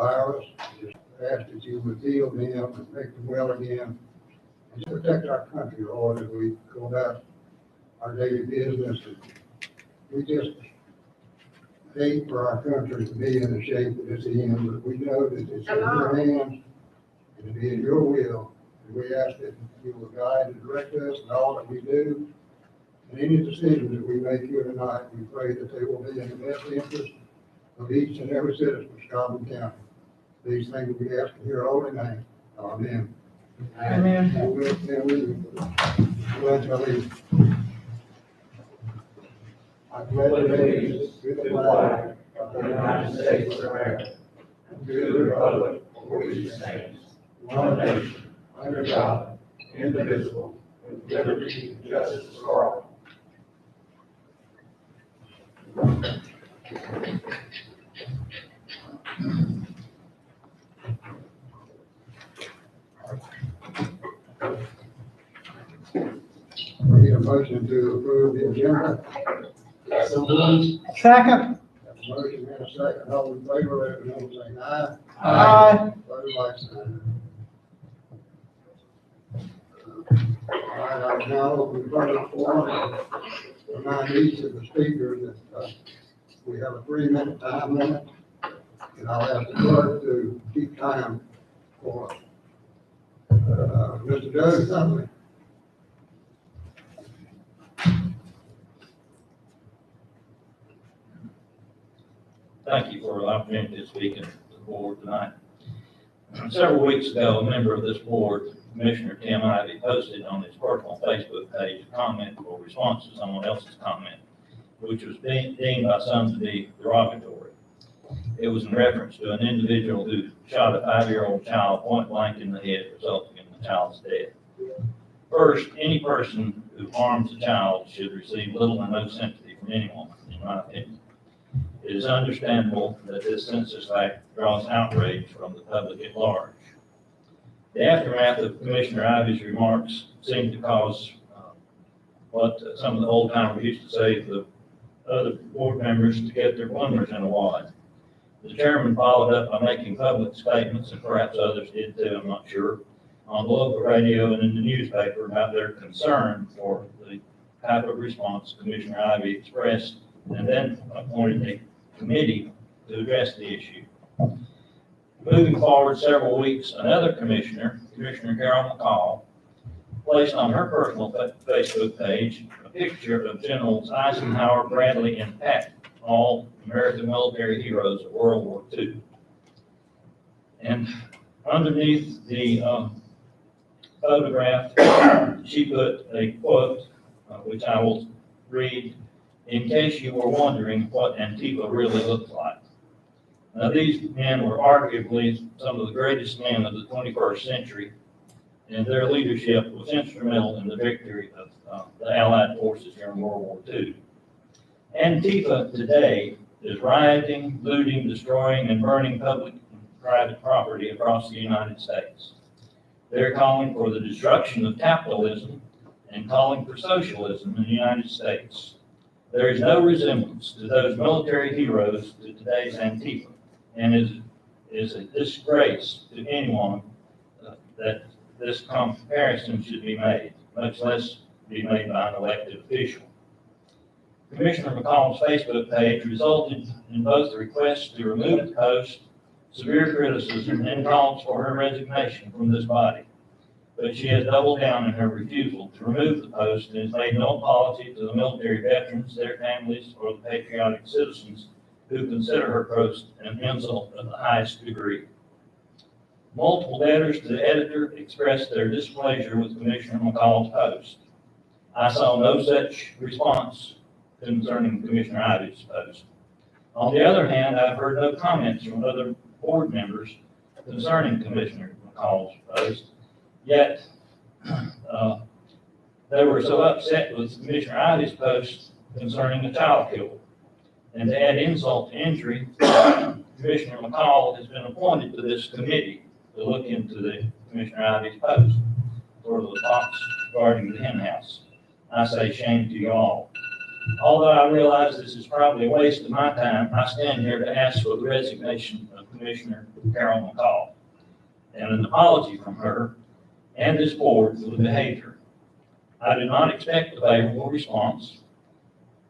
virus. Just ask that you would heal them and make them well again. And protect our country, Lord, as we go about our daily business. We just hate for our country to be in the shape that it's in, but we know that it's in your hands and to be in your will. And we ask that you will guide and direct us in all that we do. And any decisions that we make here tonight, we pray that they will be in the best interest of each and every citizen of Scotland County. These things we ask in your holy name. Amen. Amen. And we pledge allegiance. I pledge allegiance to the flag of the United States of America, and to the republic for which it stands, one nation, under God, indivisible, with liberty and justice for all. We need a motion to approve the agenda. Second. Have a motion and a second. All in favor, let it be known, saying aye. Aye. Vote like sign. All right, I will now open the public forum. Remind each of the speakers that we have a 3-minute time limit. And I'll ask the clerk to keep time for us. Mr. Joe Sumlin. Thank you for the opportunity to speak to the board tonight. Several weeks ago, a member of this board, Commissioner Tim Ivey, posted on his personal Facebook page a comment or response to someone else's comment, which was deemed by some to be derogatory. It was in reference to an individual who shot a 5-year-old child point blank in the head, resulting in the child's death. First, any person who harms a child should receive little or no sympathy from anyone, in my opinion. It is understandable that this census act draws outrage from the public at large. The aftermath of Commissioner Ivey's remarks seemed to cause what some of the old timers used to say, the other board members to get their blunders in a wad. The chairman followed up by making public statements, and perhaps others did too, I'm not sure, on the local radio and in the newspaper about their concern for the type of response Commissioner Ivey expressed, and then appointed a committee to address the issue. Moving forward several weeks, another commissioner, Commissioner Carol McCall, placed on her personal Facebook page a picture of Generals Eisenhower, Bradley, and Patton, all American military heroes of World War II. And underneath the photograph, she put a quote, which I will read, in case you were wondering what Antifa really looked like. Now, these men were arguably some of the greatest men of the 21st century, and their leadership was instrumental in the victory of the Allied forces during World War II. Antifa today is rioting, looting, destroying, and burning public and private property across the United States. They're calling for the destruction of capitalism and calling for socialism in the United States. There is no resemblance to those military heroes to today's Antifa, and is a disgrace to anyone that this comparison should be made, much less be made by an elected official. Commissioner McCall's Facebook page resulted in both the request to remove the post, severe criticism, and calls for her resignation from this body. But she has doubled down in her refusal to remove the post and has made no apology to the military veterans, their families, or the patriotic citizens who consider her post an insult of the highest degree. Multiple letters to the editor expressed their displeasure with Commissioner McCall's post. I saw no such response concerning Commissioner Ivey's post. On the other hand, I've heard no comments from other board members concerning Commissioner McCall's post, yet they were so upset with Commissioner Ivey's post concerning a child killer. And to add insult to injury, Commissioner McCall has been appointed to this committee to look into the Commissioner Ivey's post for the box guarding the hen house. I say shame to you all. Although I realize this is probably a waste of my time, I stand here to ask for the resignation of Commissioner Carol McCall, and an apology from her and this board for the behavior. I did not expect a favorable response,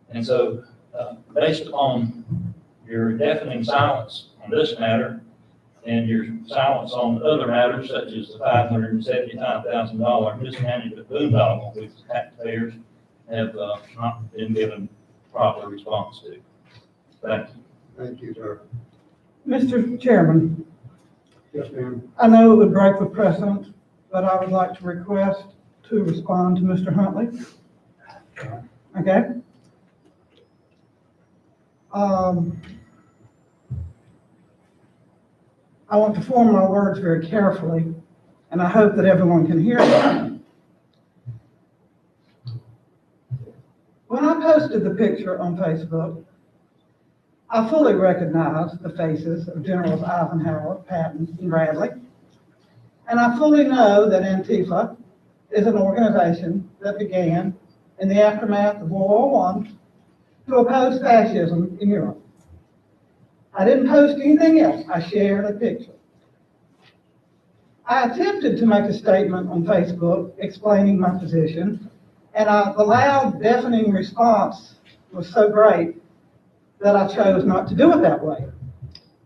and so, based upon your deafening silence on this matter and your silence on other matters such as the $575,000 mismanagement boondoggle, which taxpayers have not been given proper response to. Thank you. Thank you, sir. Mr. Chairman, Yes, ma'am. I know it would break the precedent, but I would like to request to respond to Mr. Huntley. Okay? I want to form my words very carefully, and I hope that everyone can hear me. When I posted the picture on Facebook, I fully recognized the faces of Generals Eisenhower, Patton, and Bradley. And I fully know that Antifa is an organization that began in the aftermath of World War I to oppose fascism in Europe. I didn't post anything else. I shared a picture. I attempted to make a statement on Facebook explaining my position, and the loud, deafening response was so great that I chose not to do it that way.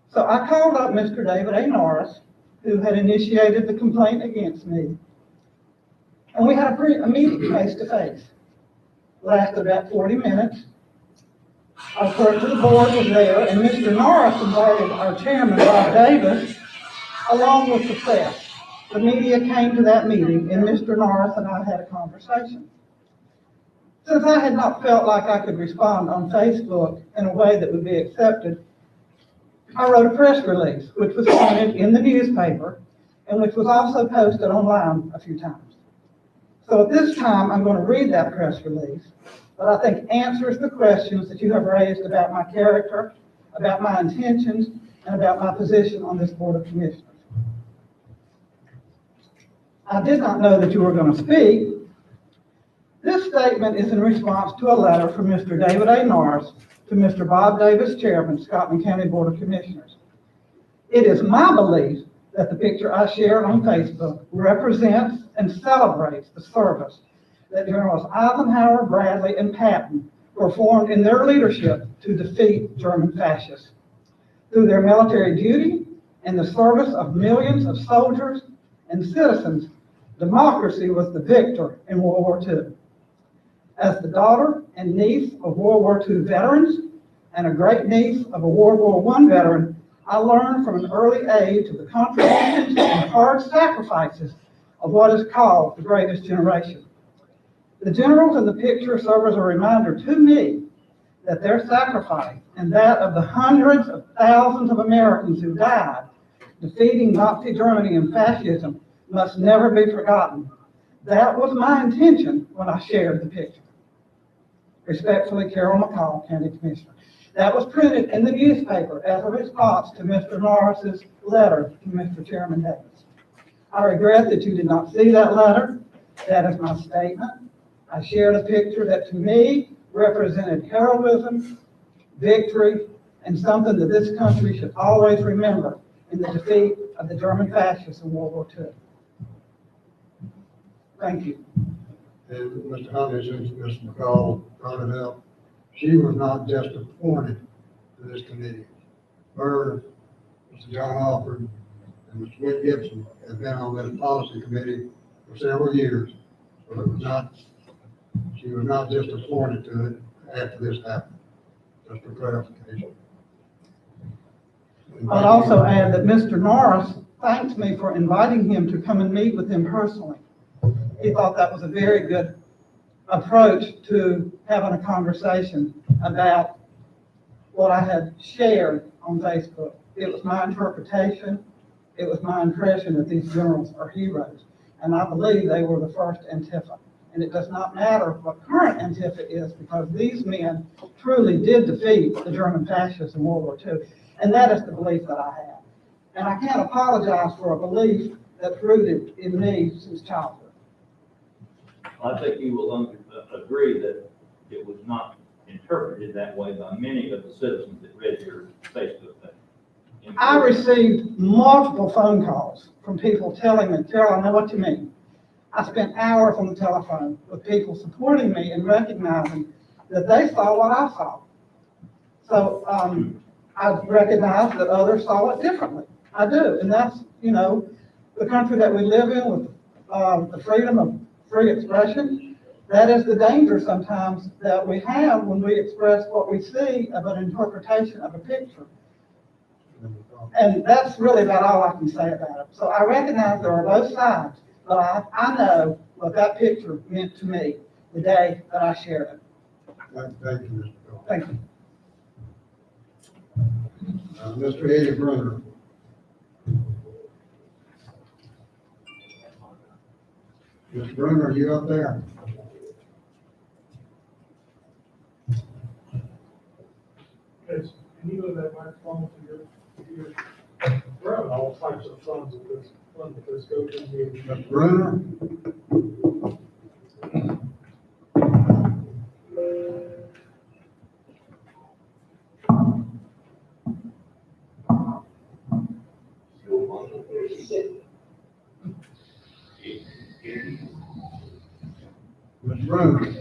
So I called up Mr. David A. Norris, who had initiated the complaint against me, and we had a meeting face-to-face. Lasted about 40 minutes. Our clerk of the board was there, and Mr. Norris invited our chairman, Bob Davis, along with the press. The media came to that meeting, and Mr. Norris and I had a conversation. Since I had not felt like I could respond on Facebook in a way that would be accepted, I wrote a press release, which was printed in the newspaper, and which was also posted online a few times. So at this time, I'm going to read that press release, but I think answers the questions that you have raised about my character, about my intentions, and about my position on this Board of Commissioners. I did not know that you were going to speak. This statement is in response to a letter from Mr. David A. Norris to Mr. Bob Davis, Chairman, Scotland County Board of Commissioners. It is my belief that the picture I shared on Facebook represents and celebrates the service that Generals Eisenhower, Bradley, and Patton performed in their leadership to defeat German fascists. Through their military duty and the service of millions of soldiers and citizens, democracy was the victor in World War II. As the daughter and niece of World War II veterans and a great niece of a World War I veteran, I learned from an early age of the contributions and hard sacrifices of what is called the greatest generation. The generals in the picture serve as a reminder to me that their sacrifice and that of the hundreds of thousands of Americans who died defeating Nazi Germany and fascism must never be forgotten. That was my intention when I shared the picture. Respectfully, Carol McCall, County Commissioner. That was printed in the newspaper as a response to Mr. Norris's letter to Mr. Chairman Davis. I regret that you did not see that letter. That is my statement. I shared a picture that to me represented heroism, victory, and something that this country should always remember in the defeat of the German fascists in World War II. Thank you. And Mr. Huntley, since Ms. McCall brought it up, she was not just appointed to this committee. Her, Mr. John Alford, and Mr. Whit Gibson have been on this policy committee for several years. So it was not, she was not just appointed to it after this happened. Just for clarification. I'd also add that Mr. Norris thanked me for inviting him to come and meet with him personally. He thought that was a very good approach to having a conversation about what I had shared on Facebook. It was my interpretation. It was my impression that these generals are heroes. And I believe they were the first Antifa. And it does not matter what current Antifa is, because these men truly did defeat the German fascists in World War II. And that is the belief that I have. And I can't apologize for a belief that's rooted in me since childhood. I think you will agree that it was not interpreted that way by many of the citizens that read your Facebook page. I received multiple phone calls from people telling me, Terrell, I know what you mean. I spent hours on the telephone with people supporting me and recognizing that they saw what I saw. So, I recognize that others saw it differently. I do, and that's, the country that we live in with, the freedom of free expression. That is the danger sometimes that we have when we express what we see of an interpretation of a picture. And that's really about all I can say about it. So I recognize there are both sides, but I know what that picture meant to me the day that I shared it. Thank you, Mr. Cole. Thank you. Mr. Eddie Brunner. Mr. Brunner, are you up there? Yes, can you move that microphone to your, we're having all types of fun with this go-to meeting. Mr. Brunner? Mr. Brunner?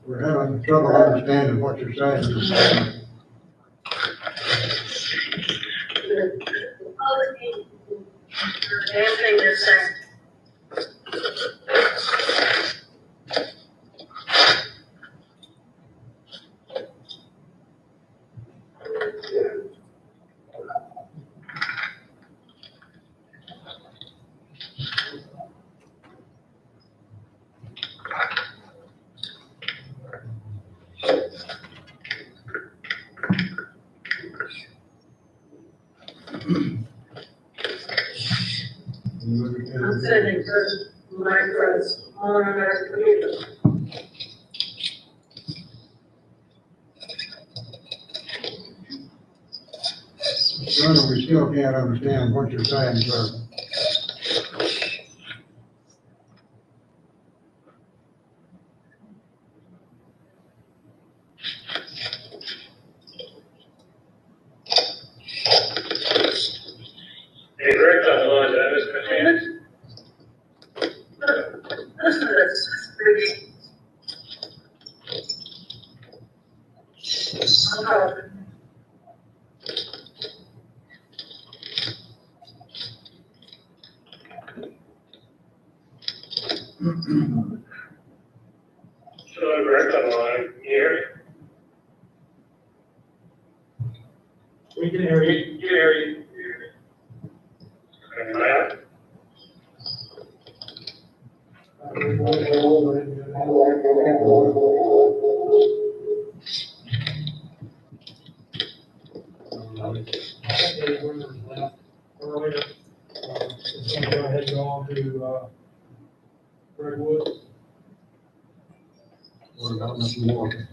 We're having trouble understanding what you're saying. Answering this thing. I'm sending my friends on our computer. Brother, we still can't understand what you're saying, sir. Hey, Rick, on the line, did I miss my chance? Listen to this. So, Rick, on the line, here. We can hear you. Hear you. Okay, Earlier, it's going to go ahead and go on to, Greg Woods. What about Mr. Morgan?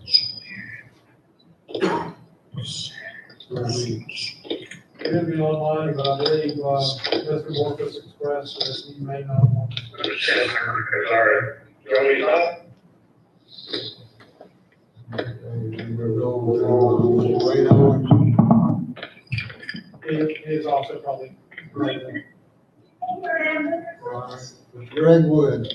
He'll be online, but I believe, Mr. Morcus expressed that he may not want to. Sorry. You want me to talk? We'll go to Wayne Owens. He is also probably. Right. Mr. Greg Wood.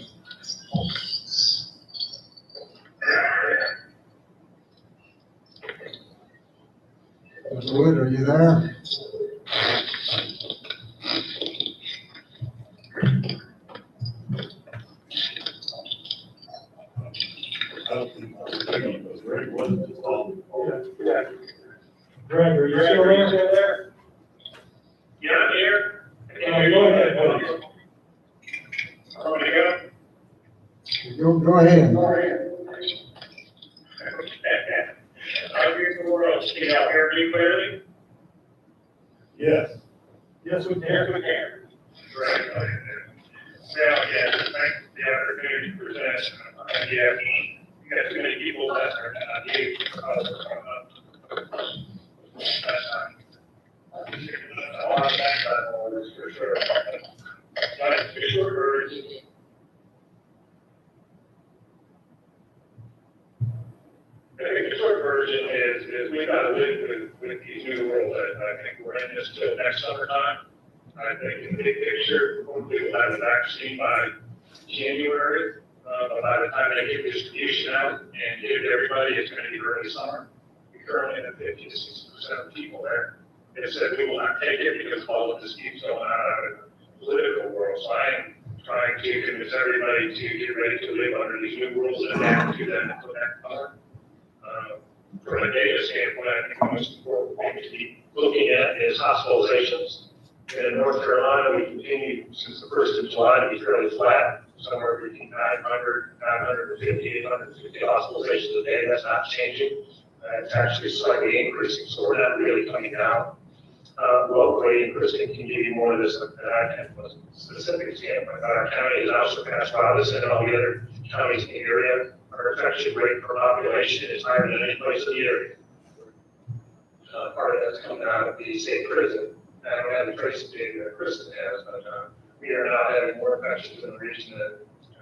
Mr. Wood, are you there? Yeah. Greg, are you still there? Yeah, I'm here. Go ahead, please. Want me to Go ahead. go? I'm here for us. Can y'all hear me clearly? Yes, we can. Yes, we can. Right. Yeah, yeah, thank the opportunity to present. Yeah, you got too many people that are not here. A lot of background orders for sure. But the short version. I think the short version is we gotta live with these new rules. I think we're in this till next summertime. I think in the big picture, hopefully we'll have a vaccine by January. By the time they get distribution out and give it to everybody, it's gonna be early summer. We currently have 50 to 60% of people there. They said we will not take it because all of this keeps going on in the political world. So I am trying to convince everybody to get ready to live under these new rules and adapt to them until next summer. From a data standpoint, I think the most important thing to be looking at is hospitalizations. And in North Carolina, we continue since the 1st of July to be fairly flat, somewhere between 950, 850 hospitalizations a day. That's not changing. It's actually slightly increasing, so we're not really coming down. Locally, and Kristen can give you more of this than I can from a specific standpoint. Our county has also surpassed Robinson and all the other counties in the area. Our infection rate per population is higher than any place in the area. Part of that's coming out of the state prison. I don't have the tracing data that Kristen has, but we are not having more infections in the region than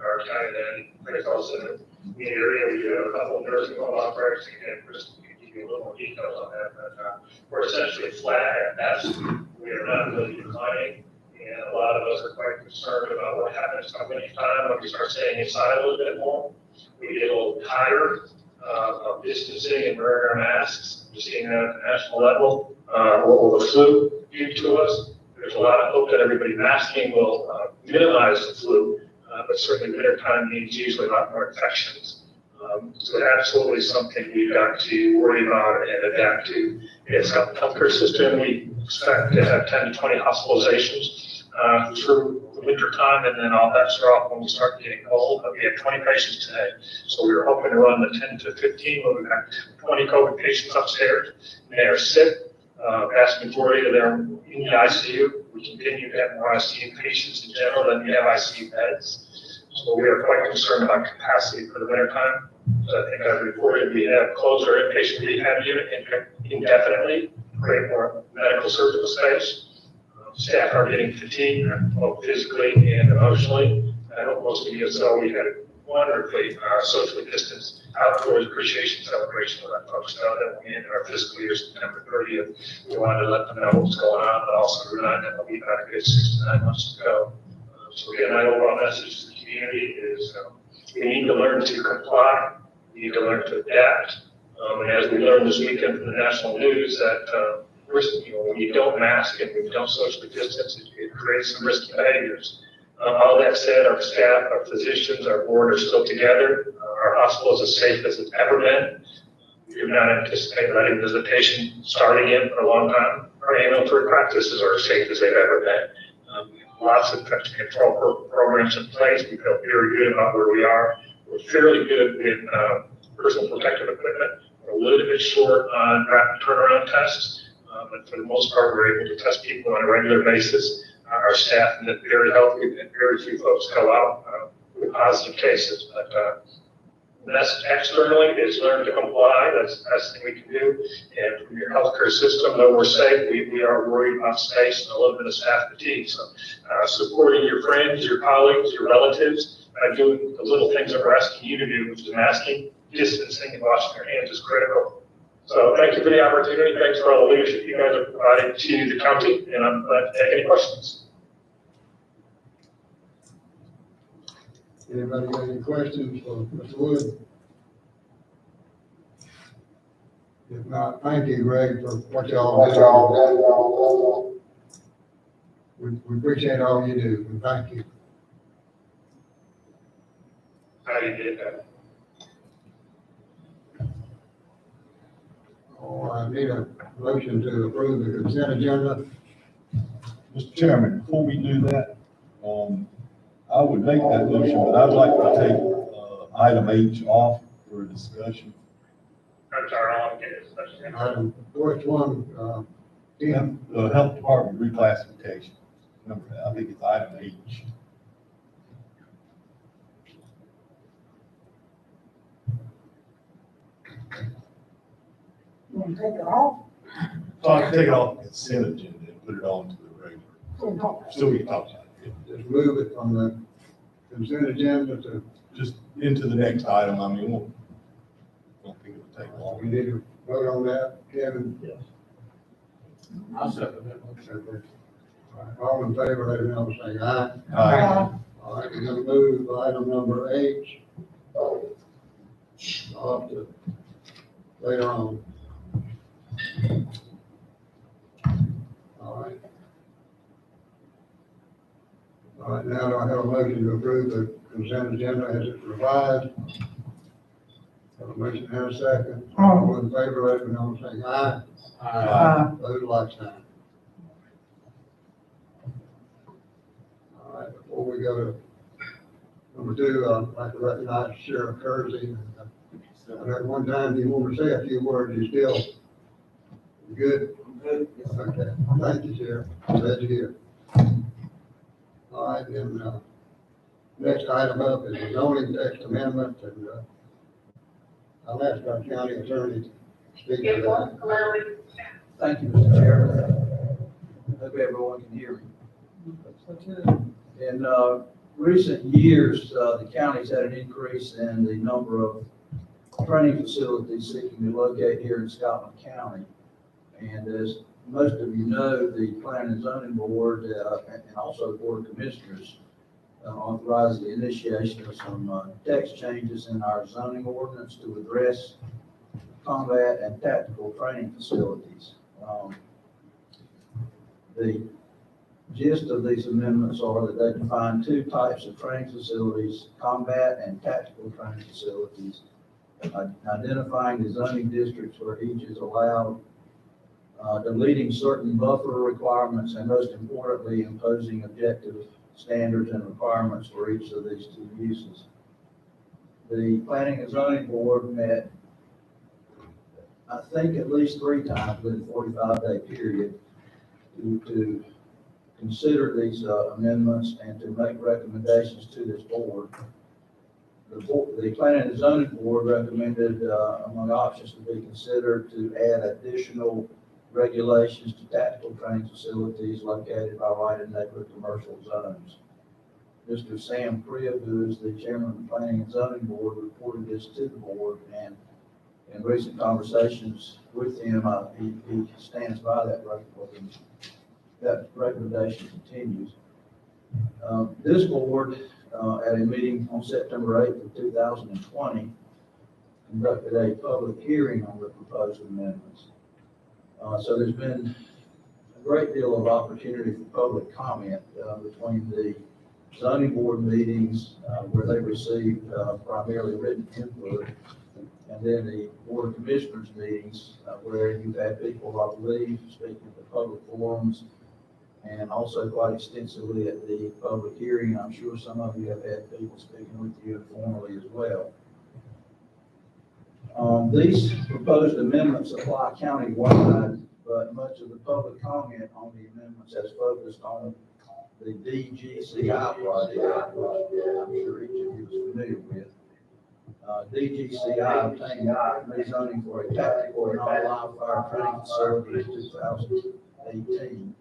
our county than anyplace else in the area. We have a couple of nursing home outbreaks, and Kristen can give you a little more details on that, but we're essentially flat at best. We are not really declining, and a lot of us are quite concerned about what happens come winter time when we start staying inside a little bit more. We get a little tired of distancing and wearing our masks. We're seeing that at the national level. What will the flu do to us? There's a lot of hope that everybody masking will minimize the flu, but certainly wintertime means usually a lot more infections. So absolutely something we've got to worry about and adapt to. It's a healthcare system. We expect to have 10 to 20 hospitalizations through the winter time, and then all bets are off when we start getting cold. But we have 20 patients today, so we were hoping to run the 10 to 15. But we've got 20 COVID patients upstairs. They are sick. Vast majority of them in the ICU. We continue to have more ICU patients in general than we have ICU beds. So we are quite concerned about capacity for the winter time. So I think I've reported we have closed our inpatient rehab unit indefinitely, create more medical surgical space. Staff are getting fatigued, both physically and emotionally. I hope most of you saw we had a wonderfully socially distanced outdoors appreciation celebration to let folks know that we ended our fiscal year September 30th. We wanted to let them know what's going on, but also remind them that we've got a good 6 to 9 months to go. So again, my overall message to the community is we need to learn to comply. We need to learn to adapt. And as we learned this weekend from the national news that when you don't mask and when you don't socially distance, it creates some risky behaviors. All that said, our staff, our physicians, our board are still together. Our hospital is as safe as it's ever been. We do not anticipate letting visitation start again for a long time. Our ambulatory practices are as safe as they've ever been. Lots of infection control programs in place. We feel very good about where we are. We're fairly good with personal protective equipment. We're a little bit short on rapid turnaround tests. But for the most part, we're able to test people on a regular basis. Our staff is very healthy, and very few folks go out with positive cases. But that's externally is learn to comply. That's the best thing we can do. And from your healthcare system, though we're safe, we are worried about space and a little bit of staff fatigue. So supporting your friends, your colleagues, your relatives, by doing the little things that we're asking you to do, which is masking, distancing, and washing your hands is critical. So thank you for the opportunity. Thanks for all the leadership you guys are providing to the county, and I'm glad to take any questions. Anybody got any questions for Mr. Wood? If not, thank you, Greg, for what y'all do. We appreciate all you do, and thank you. How do you get that? Oh, I need a motion to approve the consent agenda. Mr. Chairman, before we do that, I would make that motion, but I'd like to take item H off for discussion. I'm sorry, I'll get it. Item, which one, Tim, Health Department reclassification, number, I think it's item H. You want to take it off? So I can take it off the consent agenda and put it on to the regular, so we can talk about it. just move it from the consent agenda to, Just into the next item, I mean, won't, don't think it would take we long. need to vote on that, Kevin. Yes. I'll second that. Okay. All in favor, let it know, say aye. Uh, All right, we're gonna move item number H. Off to later on. All right. All right, now do I have a motion to approve the consent agenda as it's revised? Have a motion and a second. All in favor, let it know, say aye. Those like sign. All right, before we go to number two, I'd like to recognize Sheriff Kersey. And at one time, you want to say a few words, you still, you good? Good. Okay, thank you, Sheriff, glad you're here. All right, then, next item up is the zoning text amendment, and, I'll ask our county attorney to speak to that. Allowing. Thank you, Mr. Chairman. Hope everyone can hear me. In recent years, the county's had an increase in the number of training facilities seeking to locate here in Scotland County. And as most of you know, the Planning and Zoning Board and also the Board of Commissioners authorized the initiation of some text changes in our zoning ordinance to address combat and tactical training facilities. The gist of these amendments are that they define two types of training facilities, combat and tactical training facilities, identifying the zoning districts where each is allowed, deleting certain buffer requirements, and most importantly, imposing objective standards and requirements for each of these two uses. The Planning and Zoning Board met, I think, at least 3 times within a 45-day period to consider these amendments and to make recommendations to this board. The Planning and Zoning Board recommended, among options to be considered, to add additional regulations to tactical training facilities located by right in neighborhood commercial zones. Mr. Sam Cribb, who is the chairman of the Planning and Zoning Board, reported this to the board, and in recent conversations with him, he stands by that recommendation. That recommendation continues. This board, at a meeting on September 8th of 2020, conducted a public hearing on the proposed amendments. So there's been a great deal of opportunity for public comment between the zoning board meetings where they received primarily written input, and then the Board of Commissioners meetings where you've had people, I believe, speaking at the public forums, and also quite extensively at the public hearing. I'm sure some of you have had people speaking with you informally as well. These proposed amendments apply countywide, but much of the public comment on the amendments has focused on the DGCI project, which I'm sure each of you is familiar with. DGCI obtained rezoning for a tactical non-live fire training facility in 2018.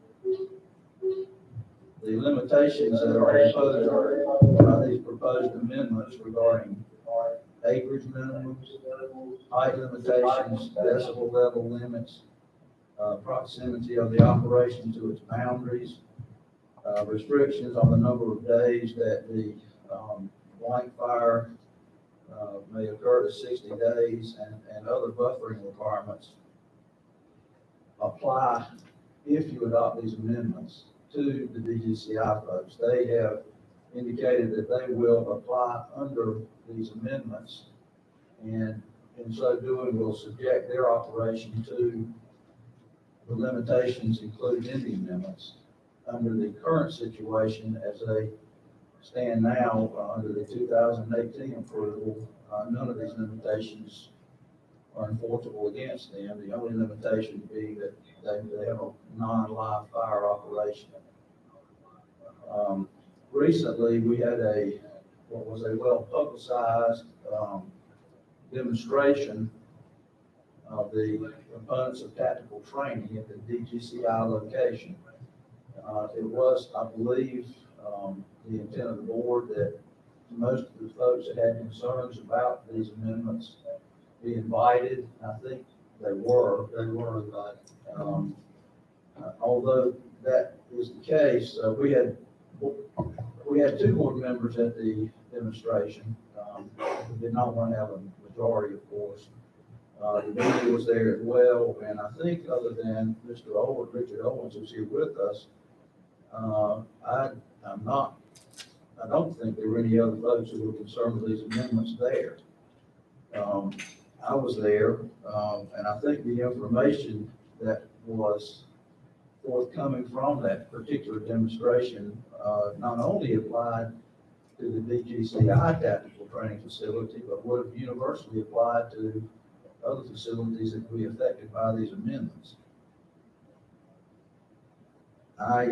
The limitations that are imposed by these proposed amendments regarding acreage minimums, height limitations, decibel level limits, proximity of the operation to its boundaries, restrictions on the number of days that the blank fire may occur to 60 days, and other buffering requirements apply if you adopt these amendments to the DGCI folks. They have indicated that they will apply under these amendments, and in so doing will subject their operation to the limitations included in the amendments. Under the current situation as they stand now, under the 2018 approval, none of these limitations are enforceable against them. The only limitation being that they have a non-live fire operation. Recently, we had what was a well-publicized, demonstration of the components of tactical training at the DGCI location. It was, I believe, the intent of the board that most of the folks that had concerns about these amendments be invited. I think they were invited. Although that is the case, we had 2 board members at the demonstration. We did not want to have a majority, of course. The media was there as well, and I think other than Mr. Owens, Richard Owens, who's here with us, I don't think there were any other folks who were concerned with these amendments there. I was there, and I think the information that was forthcoming from that particular demonstration not only applied to the DGCI tactical training facility, but would have universally applied to other facilities that would be affected by these amendments. As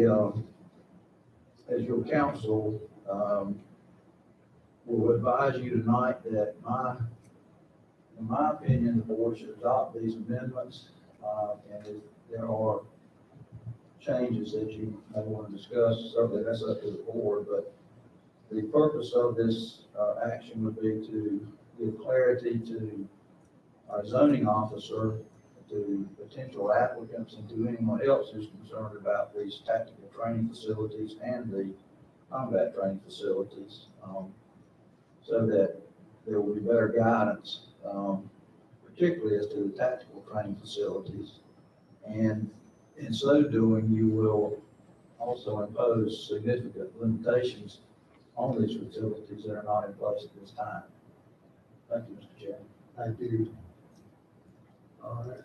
your counsel, will advise you tonight that in my opinion, the board should adopt these amendments, and if there are changes that you may want to discuss, certainly that's up to the board, but the purpose of this action would be to give clarity to our zoning officer, to potential applicants, and to anyone else who's concerned about these tactical training facilities and the combat training facilities, so that there will be better guidance, particularly as to the tactical training facilities. And in so doing, you will also impose significant limitations on these facilities that are not in place at this time. Thank you, Mr. Chairman. Thank you. All right.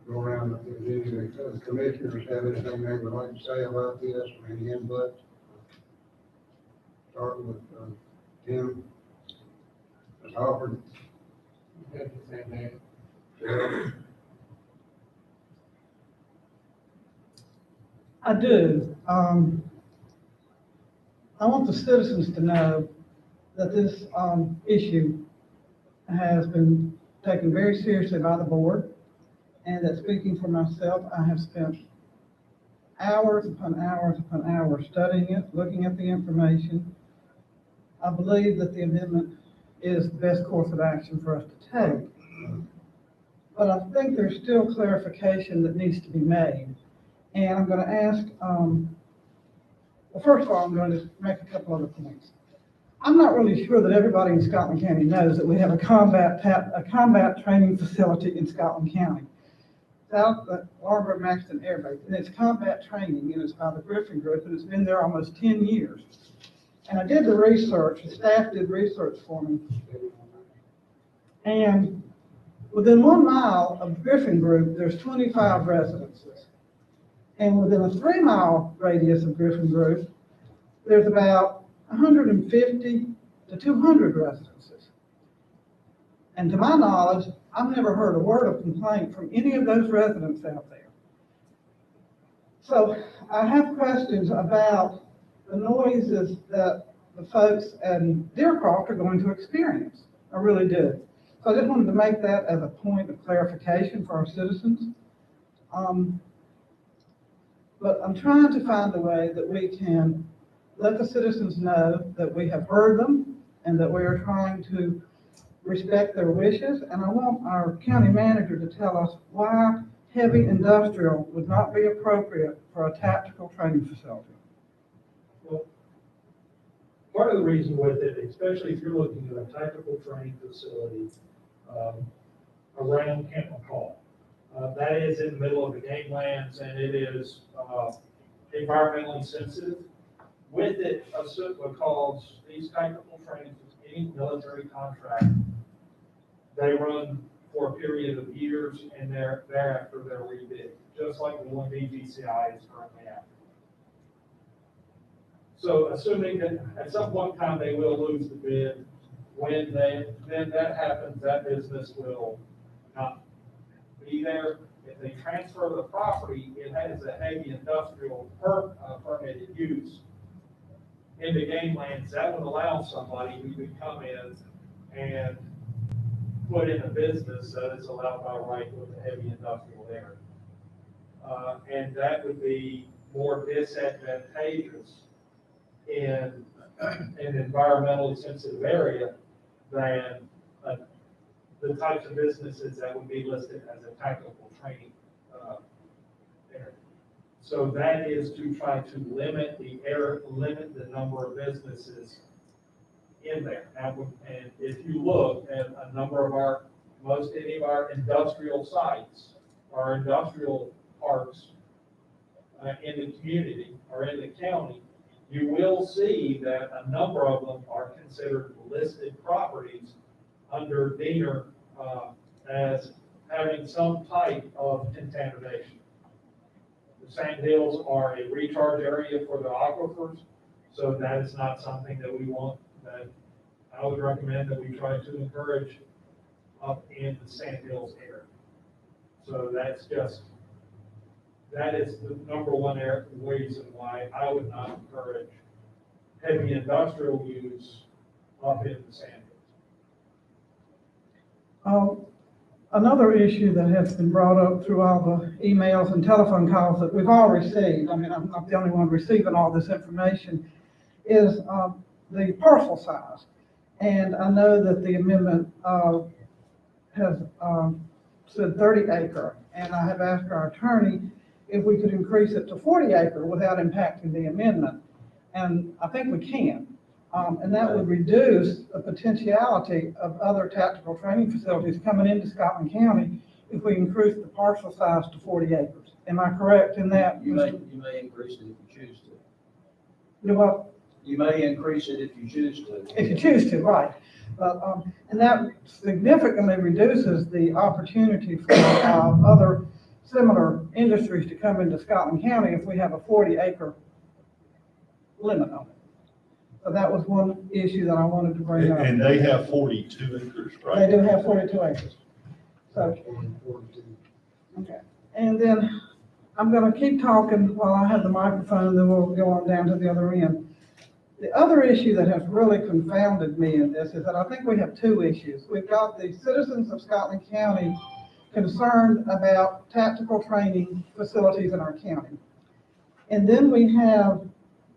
Go around, if any of the commissioners have anything they would like to say about this, or any input? Starting with Tim, Ms. Hopper. Cheryl. I do. I want the citizens to know that this issue has been taken very seriously by the board, and that speaking for myself, I have spent hours upon hours upon hours studying it, looking at the information. I believe that the amendment is the best course of action for us to take. But I think there's still clarification that needs to be made. And I'm going to ask, well, first of all, I'm going to make a couple other points. I'm not really sure that everybody in Scotland County knows that we have a combat training facility in Scotland County, south of Larnborough Maxton Air Base, and it's combat training, and it's by the Griffin Group, and it's been there almost 10 years. And I did the research, the staff did research for me, and within 1 mile of Griffin Group, there's 25 residences. And within a 3-mile radius of Griffin Group, there's about 150 to 200 residences. And to my knowledge, I've never heard a word of complaint from any of those residents out there. So I have questions about the noises that the folks in Deercroft are going to experience. I really do. So I just wanted to make that as a point of clarification for our citizens. But I'm trying to find a way that we can let the citizens know that we have heard them and that we are trying to respect their wishes. And I want our county manager to tell us why heavy industrial would not be appropriate for a tactical training facility. Well, part of the reason with it, especially if you're looking at a tactical training facility around Camp McCall, that is in the middle of the game lands, and it is environmentally sensitive. With it, because these tactical trainings, any military contract, they run for a period of years, and thereafter they're rebid, just like the one DGCI is currently after. So assuming that at some point in time they will lose the bid, then that happens, that business will not be there. If they transfer the property, it has a heavy industrial permitted use into game lands. That would allow somebody who could come in and put in a business that is allowed by right with a heavy industrial area. And that would be more disadvantageous in an environmentally sensitive area than the types of businesses that would be listed as a tactical training area. So that is to try to limit the number of businesses in there. And if you look at a number of any of our industrial sites, our industrial parks in the community or in the county, you will see that a number of them are considered listed properties under DENR as having some type of contamination. The sand hills are a recharge area for the aquifers, so that is not something that we want, that I would recommend that we try to encourage up in the sand hills area. So that is the number one reason why I would not encourage heavy industrial use up in the sand hills. Another issue that has been brought up through all the emails and telephone calls that we've all received, I mean, I'm not the only one receiving all this information, is the parcel size. And I know that the amendment has said 30 acre, and I have asked our attorney if we could increase it to 40 acre without impacting the amendment. And I think we can. And that would reduce the potentiality of other tactical training facilities coming into Scotland County if we increase the parcel size to 40 acres. Am I correct in that? You may increase it if you choose to. You what? You may increase it if you choose to. If you choose to, right. But, and that significantly reduces the opportunity for other similar industries to come into Scotland County if we have a 40 acre limit on it. So that was one issue that I wanted to bring up. And they have 42 acres, They right? do have 42 acres. So, okay. And then I'm going to keep talking while I have the microphone, then we'll go on down to the other end. The other issue that has really confounded me in this is that I think we have two issues. We've got the citizens of Scotland County concerned about tactical training facilities in our county. And then we have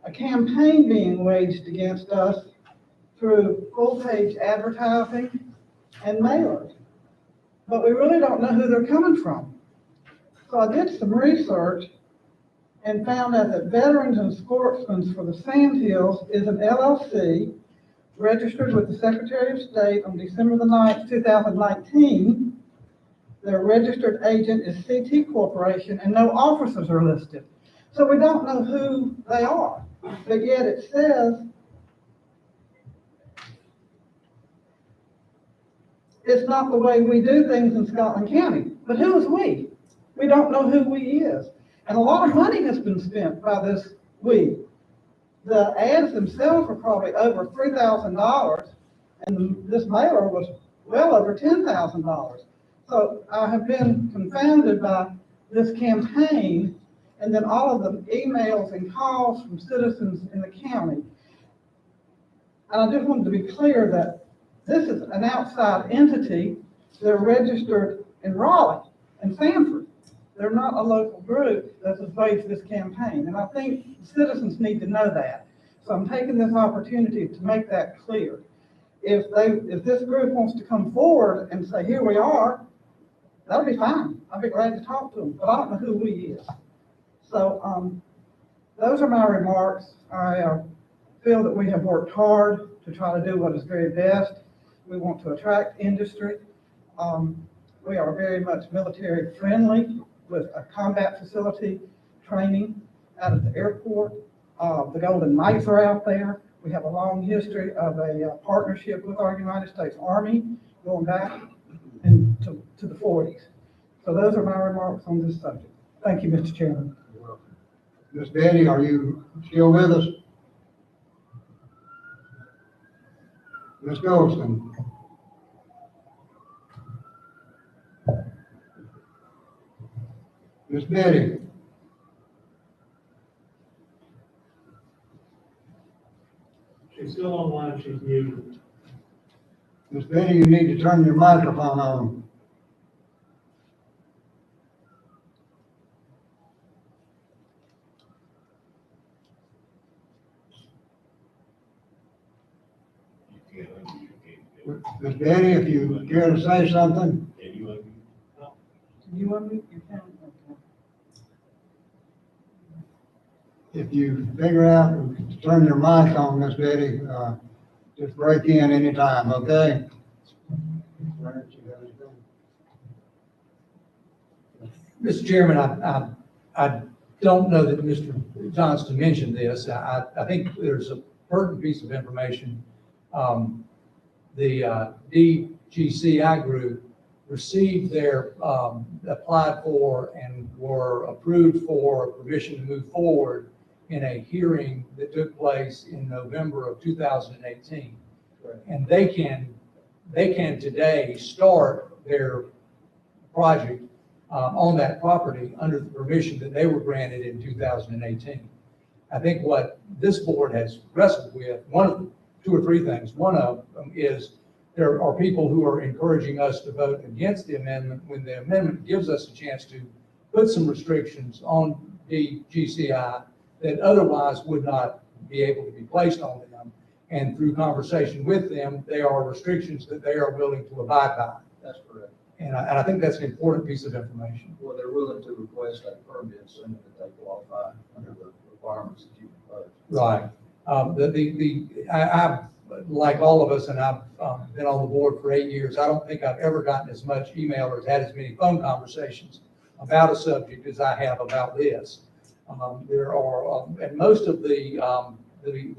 a campaign being waged against us through full-page advertising and mailers. But we really don't know who they're coming from. So I did some research and found out that Veterans and Sportsmen for the Sand Hills is an LLC registered with the Secretary of State on December the 9th, 2019. Their registered agent is CT Corporation and no officers are listed. So we don't know who they are. But yet it says it's not the way we do things in Scotland County. But who is we? We don't know who we is. And a lot of money has been spent by this we. The ads themselves were probably over $3,000, and this mailer was well over $10,000. So I have been confounded by this campaign and then all of the emails and calls from citizens in the county. And I just wanted to be clear that this is an outside entity. They're registered in Raleigh and Sanford. They're not a local group that has waged this campaign. And I think citizens need to know that. So I'm taking this opportunity to make that clear. If this group wants to come forward and say, here we are, that'll be fine. I'll be glad to talk to them, but I don't know who we is. So those are my remarks. I feel that we have worked hard to try to do what is very best. We want to attract industry. We are very much military friendly with a combat facility training out at the airport. The Golden Knights are out there. We have a long history of a partnership with our United States Army going back to the 40s. So those are my remarks on this subject. Thank you, Mr. Chairman. Ms. Betty, are you still with us? Ms. Goldston. Ms. Betty. She's still online, she's muted. Ms. Betty, you need to turn your microphone on. Ms. Betty, if you care to say something, Can you unmute your camera? Okay. if you figure out to turn your mic on, Ms. Betty, just break in anytime, okay? Mr. Chairman, I don't know that Mr. Johnston mentioned this. I think there's a pertinent piece of information. The DGCI group received their, applied for and were approved for permission to move forward in a hearing that took place in November of 2018. And they can today start their project on that property under the permission that they were granted in 2018. I think what this board has wrestled with, one of two or three things. One of them is there are people who are encouraging us to vote against the amendment when the amendment gives us a chance to put some restrictions on DGCI that otherwise would not be able to be placed on them. And through conversation with them, there are restrictions that they are willing to abide by. That's correct. And I think that's an important piece of information. Well, they're willing to request a permit assuming that they qualify under the requirements that you propose. Right. I've, like all of us, and I've been on the board for 8 years, I don't think I've ever gotten as much email or had as many phone conversations about a subject as I have about this. There are, and most of the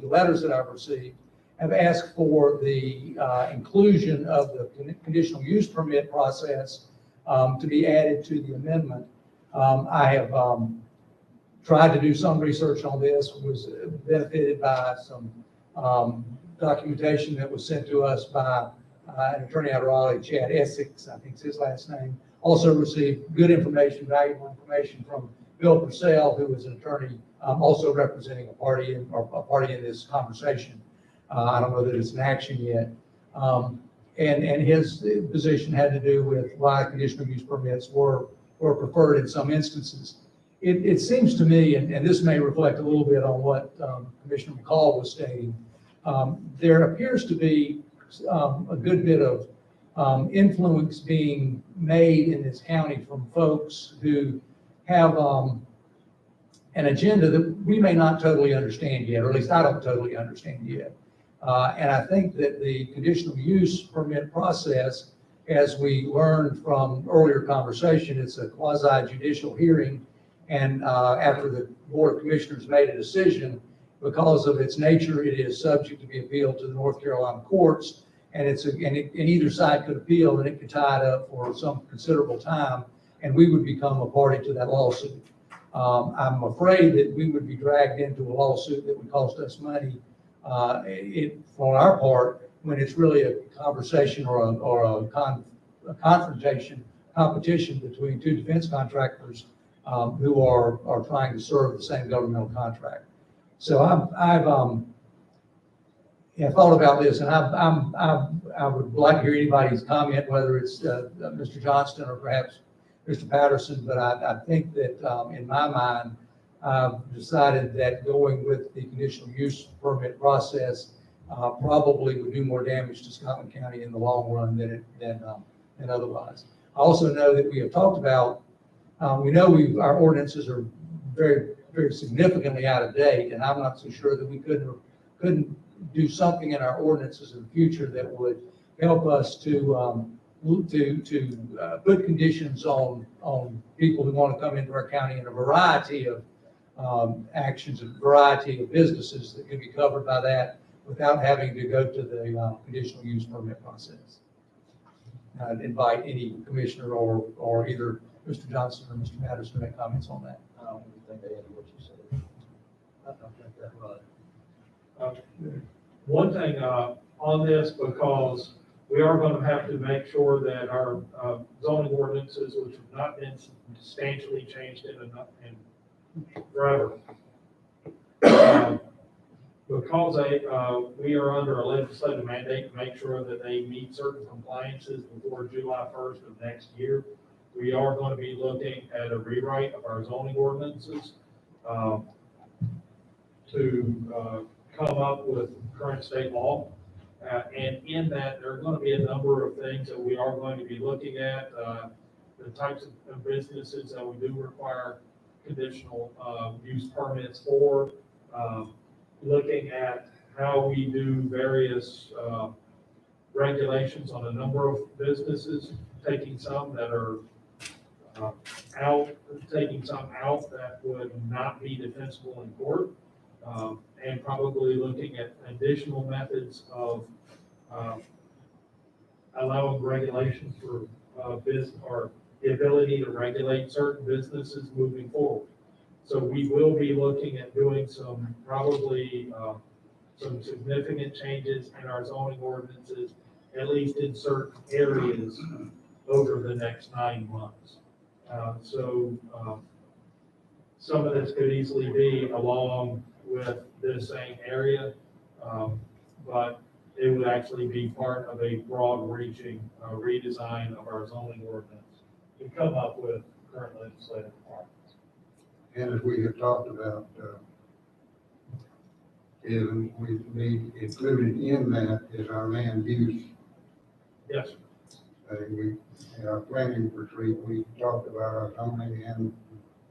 letters that I've received have asked for the inclusion of the conditional use permit process to be added to the amendment. I have tried to do some research on this, was benefited by some documentation that was sent to us by an attorney out of Raleigh, Chad Essex, I think is his last name. Also received good information, valuable information from Bill Purcell, who is an attorney, also representing a party in this conversation. I don't know that it's an action yet. And his position had to do with why conditional use permits were preferred in some instances. It seems to me, and this may reflect a little bit on what Commissioner McCall was stating, there appears to be a good bit of influence being made in this county from folks who have an agenda that we may not totally understand yet, or at least I don't totally understand yet. And I think that the conditional use permit process, as we learned from earlier conversation, it's a quasi-judicial hearing. And after the Board of Commissioners made a decision, because of its nature, it is subject to be appealed to the North Carolina courts. And and either side could appeal, and it could tie it up for some considerable time, and we would become a party to that lawsuit. I'm afraid that we would be dragged into a lawsuit that would cost us money on our part, when it's really a conversation or a competition between two defense contractors who are trying to serve the same governmental contract. So I've thought about this, and I would like to hear anybody's comment, whether it's Mr. Johnston or perhaps Mr. Patterson, but I think that in my mind, I've decided that going with the conditional use permit process probably would do more damage to Scotland County in the long run than otherwise. I also know that we have talked about, we know our ordinances are very, very significantly out of date, and I'm not so sure that we couldn't do something in our ordinances in the future that would help us to put conditions on people who want to come into our county in a variety of actions, a variety of businesses that can be covered by that without having to go to the conditional use permit process. I'd invite any commissioner or either Mr. Johnson or Mr. Patterson to make comments on that. I don't think they added what you said. I don't think that's right. One thing, on this because we are going to have to make sure that our zoning ordinances, which have not been substantially changed in forever, because we are under a legislative mandate to make sure that they meet certain compliances before July 1st of next year, we are going to be looking at a rewrite of our zoning ordinances to come up with current state law. And in that, there are going to be a number of things that we are going to be looking at, the types of businesses that we do require conditional use permits for, looking at how we do various regulations on a number of businesses, taking some that are taking some out that would not be defensible in court, and probably looking at additional methods of allowing regulations for business or the ability to regulate certain businesses moving forward. So we will be looking at doing some, probably, some significant changes in our zoning ordinances, at least in certain areas over the next 9 months. Some of this could easily be along with this same area, but it would actually be part of a broad-reaching redesign of our zoning ordinance to come up with current legislative requirements. And as we have talked about, we need included in that is our land use. Yes, We, in our planning retreat, we talked about our zoning and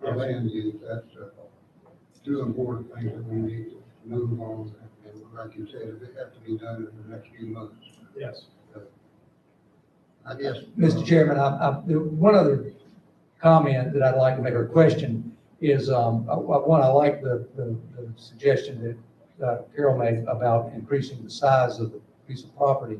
our land use. That's two important things that we need to move on. And like you said, it has to be done in the next few months. yes. I guess. Mr. Chairman, one other comment that I'd like to make, or question, is, one, I like the suggestion that Carol made about increasing the size of the piece of property.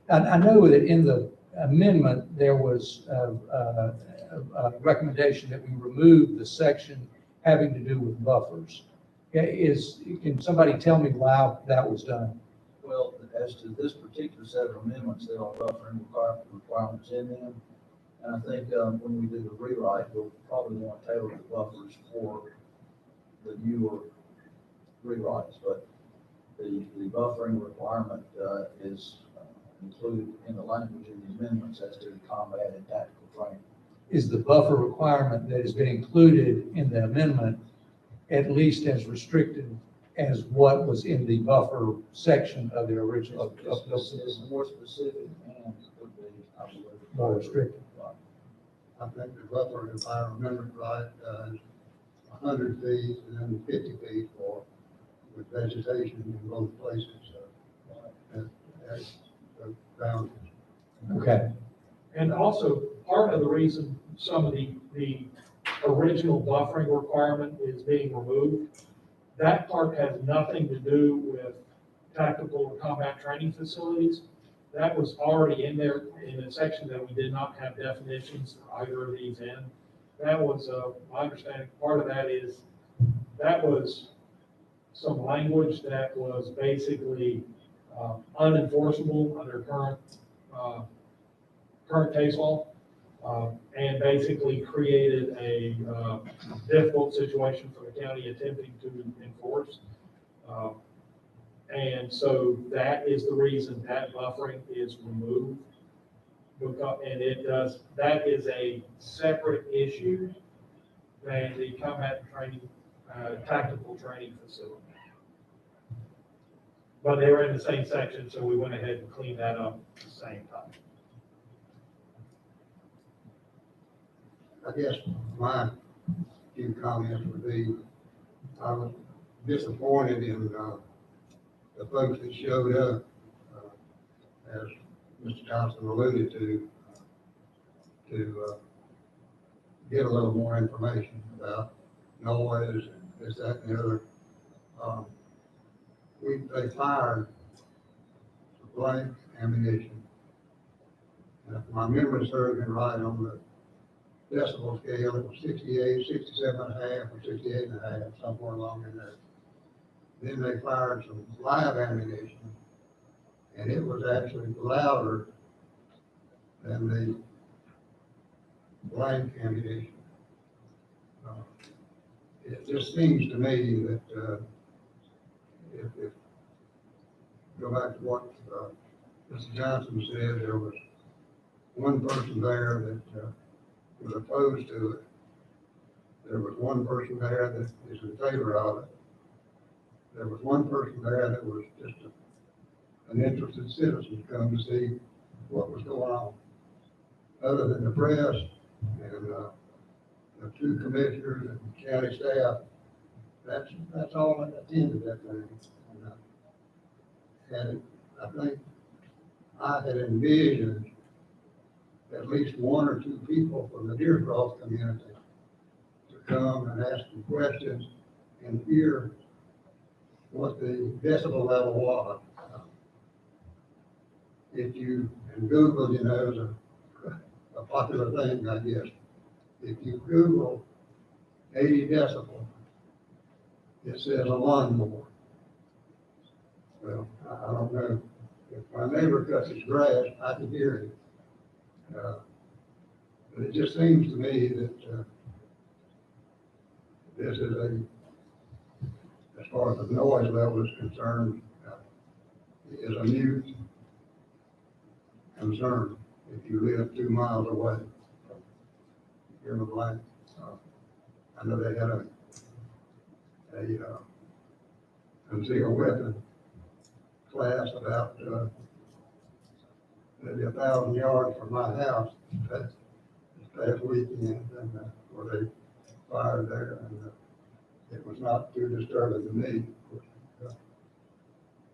I know that in the amendment, there was a recommendation that we remove the section having to do with buffers. Can somebody tell me why that was done? Well, as to this particular set of amendments, there are buffering requirements in them. And I think when we do the rewrite, we'll probably want to tailor the buffers for the newer rewrites. But the buffering requirement is included in the language in the amendments as to combat and tactical training. Is the buffer requirement that has been included in the amendment at least as restricted as what was in the buffer section of the original? It's more specific and would be, I believe, More restricted. I think the buffer, if I remember right, is 100 feet and then 50 feet for, with vegetation in both places. So that's the boundaries. Okay. And also, part of the reason some of the original buffering requirement is being removed, that part has nothing to do with tactical or combat training facilities. That was already in there in a section that we did not have definitions for either of these in. That was, my understanding, part of that is, that was some language that was basically unenforceable under current case law, and basically created a difficult situation for the county attempting to enforce. And so that is the reason that buffering is removed. And that is a separate issue than the combat training, tactical training facility. But they were in the same section, so we went ahead and cleaned that up at the same time. I guess my few comments would be, I was disappointed in the folks that showed up, as Mr. Johnson alluded to get a little more information about noise and this, that, and the other. They fired blank ammunition. And if my memory serves me right, on the decibel scale, it was 68, 67 and a half, or 68 and a half, somewhere along in there. Then they fired some live ammunition and it was actually louder than the blank ammunition. It just seems to me that, if, go back to what, Mr. Johnson said, there was one person there that, was opposed to it. There was one person there that is in favor of it. There was one person there that was just an interested citizen come to see what was going on. Other than the press and, the two commissioners and county staff, that's all that attended that thing. And I think I had envisioned at least one or two people from the Deer Cross community to come and ask them questions and hear what the decibel level was. If you, and Google, you know, is a popular thing, I guess. If you Google 80 decibel, it says a lawnmower. Well, I don't know, if my neighbor cuts his grass, I can hear him. But it just seems to me that, this is as far as the noise level is concerned, is a mute concern if you live 2 miles away from here in the blank. I know they had a concealed weapon class about, maybe 1,000 yards from my house this past weekend, and, where they fired there, and, it was not too disturbing to me.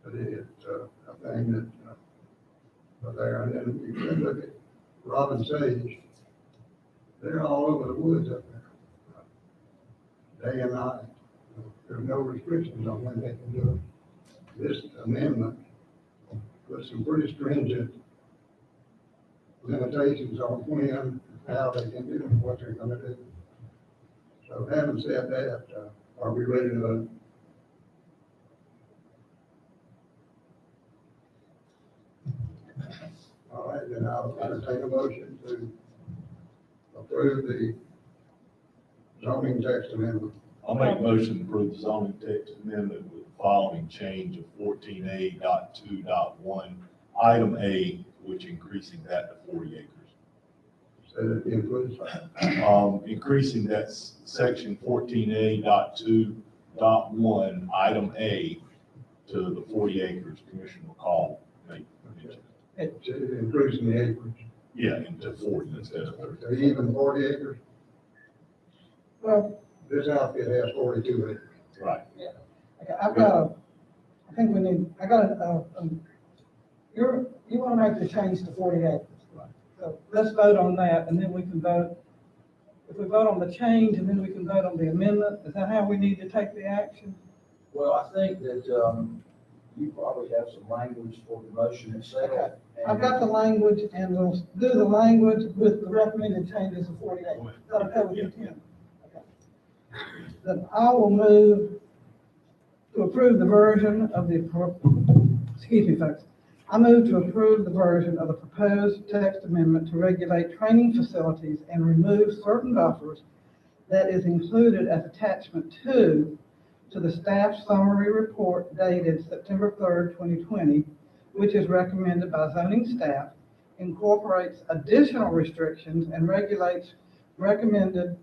But it's a thing that, there, and then you can look at Robin Sage, they're all over the woods up there, day and night. There's no restrictions on when they can do it. This amendment puts some pretty stringent limitations on when and how they can do what they're gonna do. So having said that, are we ready to vote? All right, then I'll entertain a motion to approve the zoning text amendment. I'll make a motion to approve the zoning text amendment with the following change of 14A.2.1, item A, which increasing that to 40 acres. Say that again, please. Increasing that section 14A.2.1, item A, to the 40 acres, Commissioner McCall mentioned. Increasing the acreage. Yeah, into 40 instead of 30. So even 40 acres, Well, this outfit has 42 acres. Right. okay, I've got I think we need, I got you want to make the change to 40 acres. Right. So let's vote on that, and then we can vote, if we vote on the change, and then we can vote on the amendment, is that how we need to take the action? Well, I think that, you probably have some language for the motion itself. Okay. I've got the language, and we'll do the language with the recommended changes of 40 acres. Is that okay with you, Tim? Okay. Then I will move to approve the version of the, excuse me, folks. I move to approve the version of the proposed text amendment to regulate training facilities and remove certain buffers that is included as attachment 2 to the staff summary report dated September 3rd, 2020, which is recommended by zoning staff, incorporates additional restrictions and regulations recommended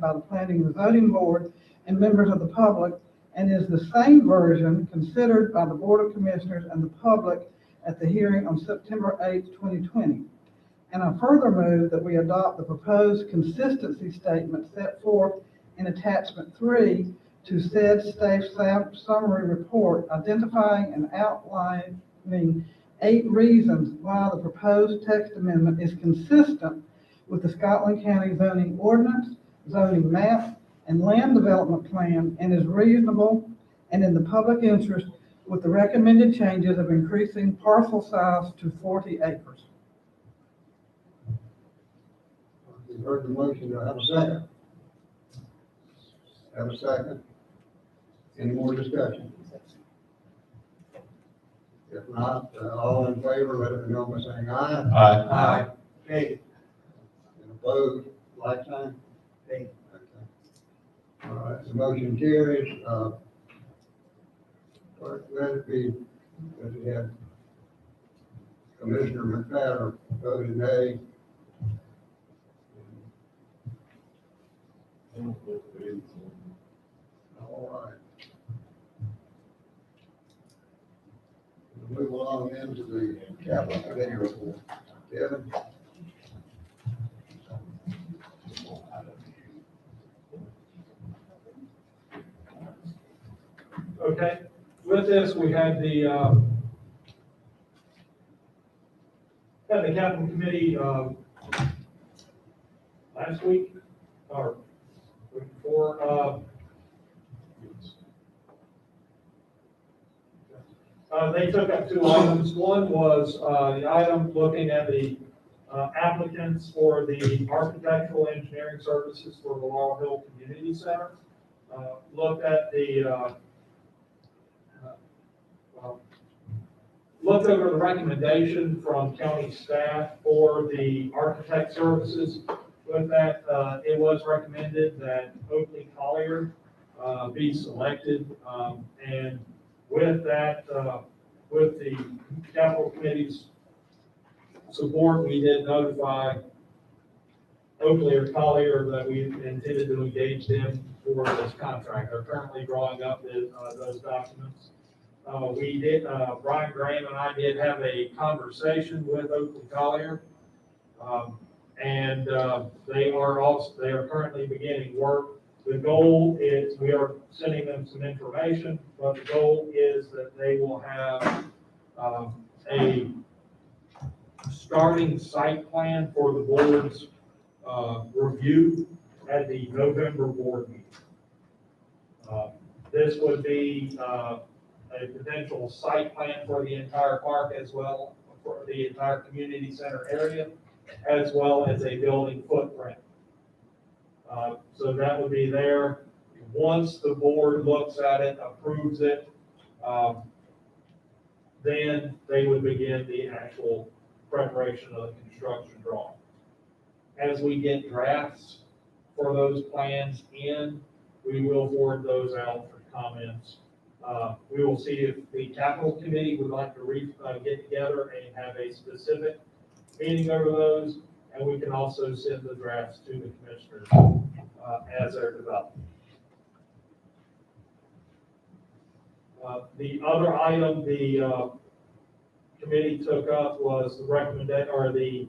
by the Planning and Zoning Board and members of the public, and is the same version considered by the Board of Commissioners and the public at the hearing on September 8th, 2020. And I further move that we adopt the proposed consistency statement set forth in attachment 3 to said staff summary report, identifying and outlining 8 reasons why the proposed text amendment is consistent with the Scotland County zoning ordinance, zoning map, and land development plan, and is reasonable and in the public interest with the recommended changes of increasing parcel size to 40 acres. You've heard the motion, do I have a second? Have a second? Any more discussion? If not, all in favor, let it be known by saying aye. Aye. And opposed, like sign? Okay. All right, the motion carries, clerk, let it be, let it have Commissioner McFadden voted nay. All right. We'll move along into the capital committee report. Kevin? Okay, with this, we had the capital committee, last week, or week before, they took up two items. One was, the item looking at the, applicants for the architectural engineering services for the Laurel Hill Community Center. Looked at the, looked over the recommendation from county staff for the architect services. With that, it was recommended that Oakley Collier be selected. And with that, with the capital committee's support, we did notify Oakley or Collier that we intended to engage them for this contract. They're currently drawing up those documents. We did, Brian Graham and I did have a conversation with Oakley Collier. And they are currently beginning work. The goal is, we are sending them some information, but the goal is that they will have a starting site plan for the board's review at the November board meeting. This would be a potential site plan for the entire park as well, for the entire community center area, as well as a building footprint. So that would be there. Once the board looks at it, approves it, then they would begin the actual preparation of the construction drawing. As we get drafts for those plans in, we will forward those out for comments. We will see if the capital committee would like to get together and have a specific meeting over those, and we can also send the drafts to the commissioners as they're developed. The other item the committee took up was the recommendation, or the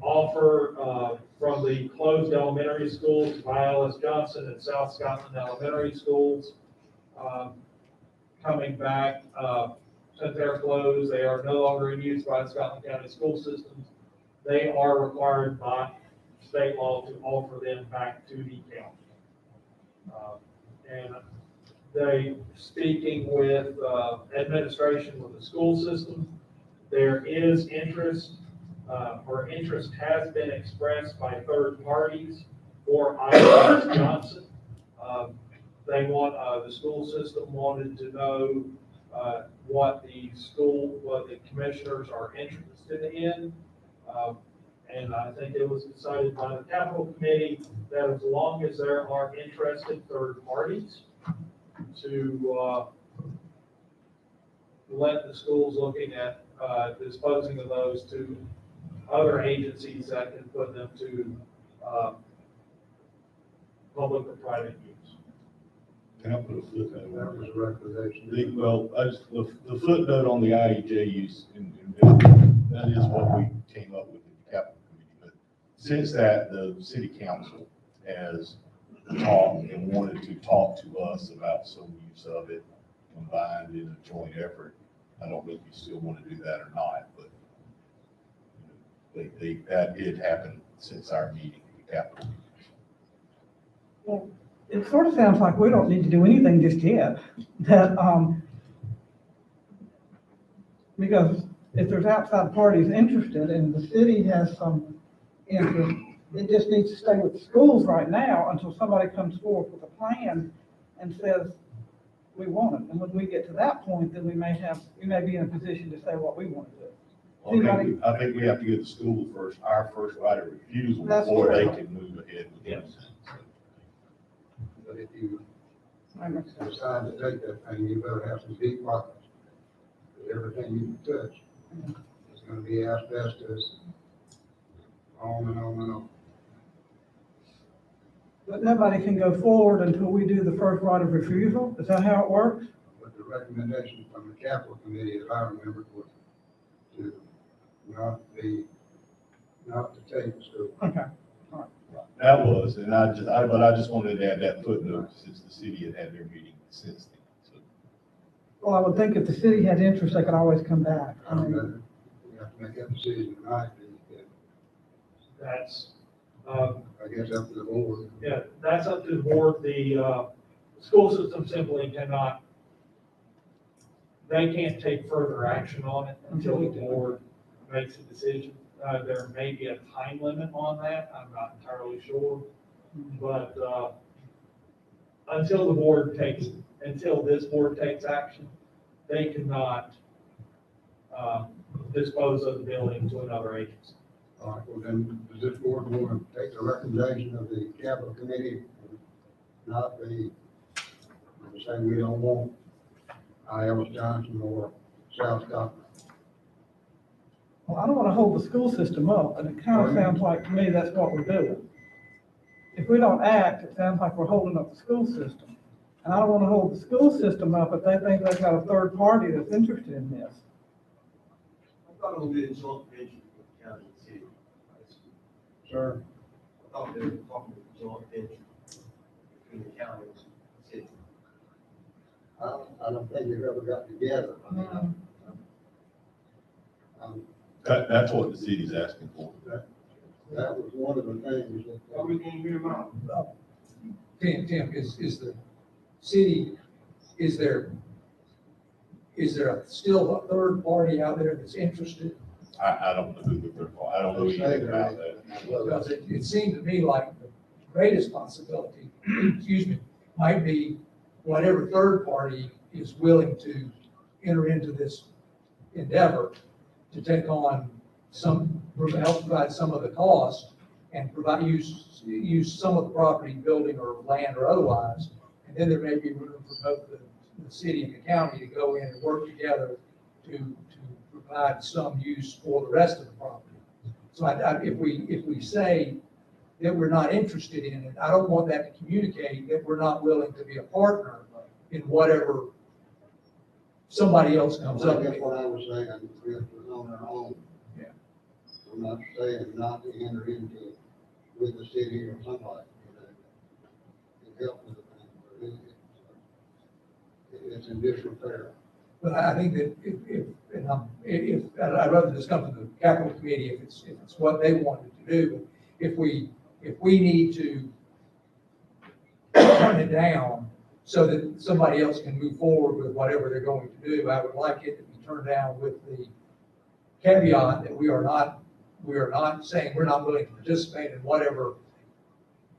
offer from the closed elementary schools, Violas Johnson and South Scotland Elementary Schools, coming back. Since they're closed, they are no longer in use by the Scotland County school systems. They are required by state law to offer them back to the county. And they, speaking with administration with the school system, there is interest, or interest has been expressed by third parties for Violas Johnson. They want, the school system wanted to know what the commissioners are interested in. And I think it was decided by the capital committee that as long as there are interested third parties to let the schools looking at disposing of those to other agencies that can put them to public or private use. Can I put a footnote? That was a recommendation. The footnote on the IEJ use, that is what we came up with in the capital committee. But since that, the city council has talked and wanted to talk to us about some use of it combined in a joint effort. I don't know if you still want to do that or not, but that did happen since our meeting, the capital meeting. Well, it sort of sounds like we don't need to do anything just yet. That, because if there's outside parties interested and the city has some interest, it just needs to stay with the schools right now until somebody comes forth with a plan and says, we wanted. And when we get to that point, then we may be in a position to say what we want to do. I think we have to give the school our first right of refusal That's before they true. can move ahead with it. But if you That makes sense. decide to take that thing, you better have some deep pockets. Because everything you touch is gonna be asbestos, on and on and on. But nobody can go forward until we do the first right of refusal? Is that how it works? But the recommendation from the capital committee, as I remember, was to not to take the school. Okay. That was, and but I just wanted to add that footnote since the city had had their meeting since then. So, Well, I would think if the city had interest, they could always come back. I don't know, we have to make that decision tonight, That's, I guess up to the board. yeah, that's up to the board. The, school system simply cannot, they can't take further action on it until the board makes a decision. There may be a time limit on that, I'm not entirely sure. But, until this board takes action, they cannot, dispose of the building to another agency. All right, well then, does this board want to take the recommendation of the capital committee, not the, say we don't want Ellis Johnson or South Scotland? Well, I don't want to hold the school system up, and it kind of sounds like to me that's what we're doing. If we don't act, it sounds like we're holding up the school system. And I don't want to hold the school system up if they think they've got a third party that's interested in this. I thought it would be a joint venture with the county and city. Sir? I thought they were talking about a joint venture between the county and the city. I don't think they've ever got together. that's what the city's asking for. That was one of the things that. Are we gonna hear about? Tim, is the city, is there still a third party out there that's interested? I don't know who the third party, I don't know anything about that. Because it seemed to me like the greatest possibility, excuse me, might be whatever third party is willing to enter into this endeavor to take on help provide some of the cost and use some of the property, building or land or otherwise. And then there may be room for both the city and the county to go in and work together to provide some use for the rest of the property. So if we say that we're not interested in it, I don't want that to communicate that we're not willing to be a partner in whatever somebody else comes up That's with. what I was saying, we have to own our own. Yeah. We're not saying not to enter into it with the city or somebody, to help with the thing, but it's in disrepair. But I think that if I'd rather just come to the capital committee if it's what they wanted to do. But if we need to turn it down so that somebody else can move forward with whatever they're going to do, I would like it to be turned down with the caveat that we are not saying we're not willing to participate in whatever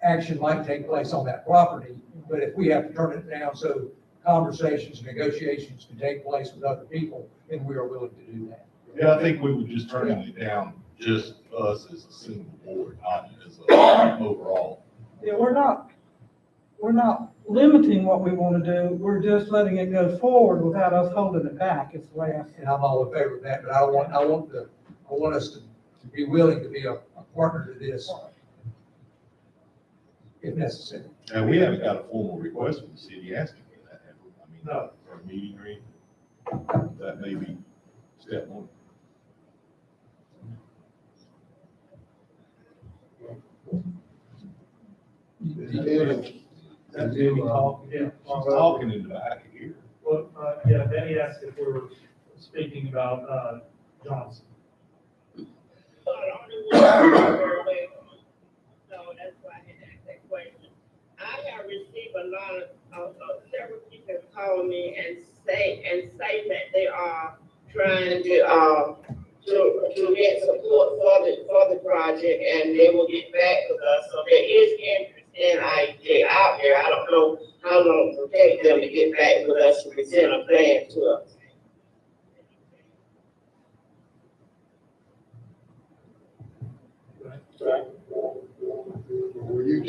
action might take place on that property. But if we have to turn it down so conversations, negotiations can take place with other people, then we are willing to do that. Yeah, I think we were just turning it down, just us as a single board, not as a overall. Yeah, we're not limiting what we want to do, we're just letting it go forward without us holding it back, is the way I see And it. I'm all in favor of that, but I want us to be willing to be a partner to this if necessary. And we haven't got a formal request from the city asking for that, have we? I mean, No. for a meeting or anything. That may be step one. That's who we talk, yeah. She's talking in the back of here. Well, yeah, Benny asked if we were speaking about, Johnson. So that's why I had asked that question. I have received a lot of several people call me and say that they are trying to get support for the project, and they will get back with us. So there is interest in IEJ out there. I don't know how long it will take them to get back with us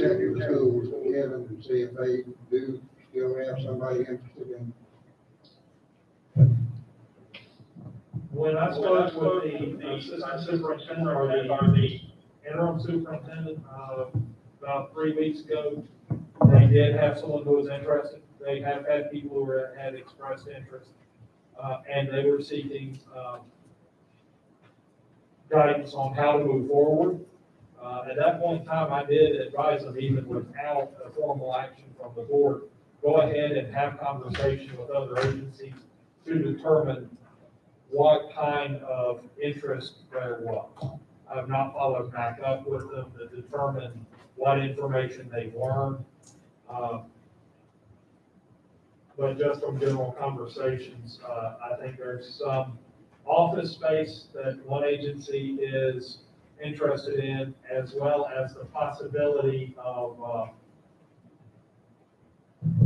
check with the schools, Kevin, and see if they do still have somebody interested in. When I spoke with the assistant superintendent or the interim superintendent, about 3 weeks ago, they did have someone who was interested. They have had people who had expressed interest, and they were seeking, guidance on how to move forward. At that point in time, I did advise them, even without a formal action from the board, go ahead and have conversation with other agencies to determine what kind of interest there was. I've not followed back up with them to determine what information they've learned. But just from general conversations, I think there's some office space that one agency is interested in, as well as the possibility of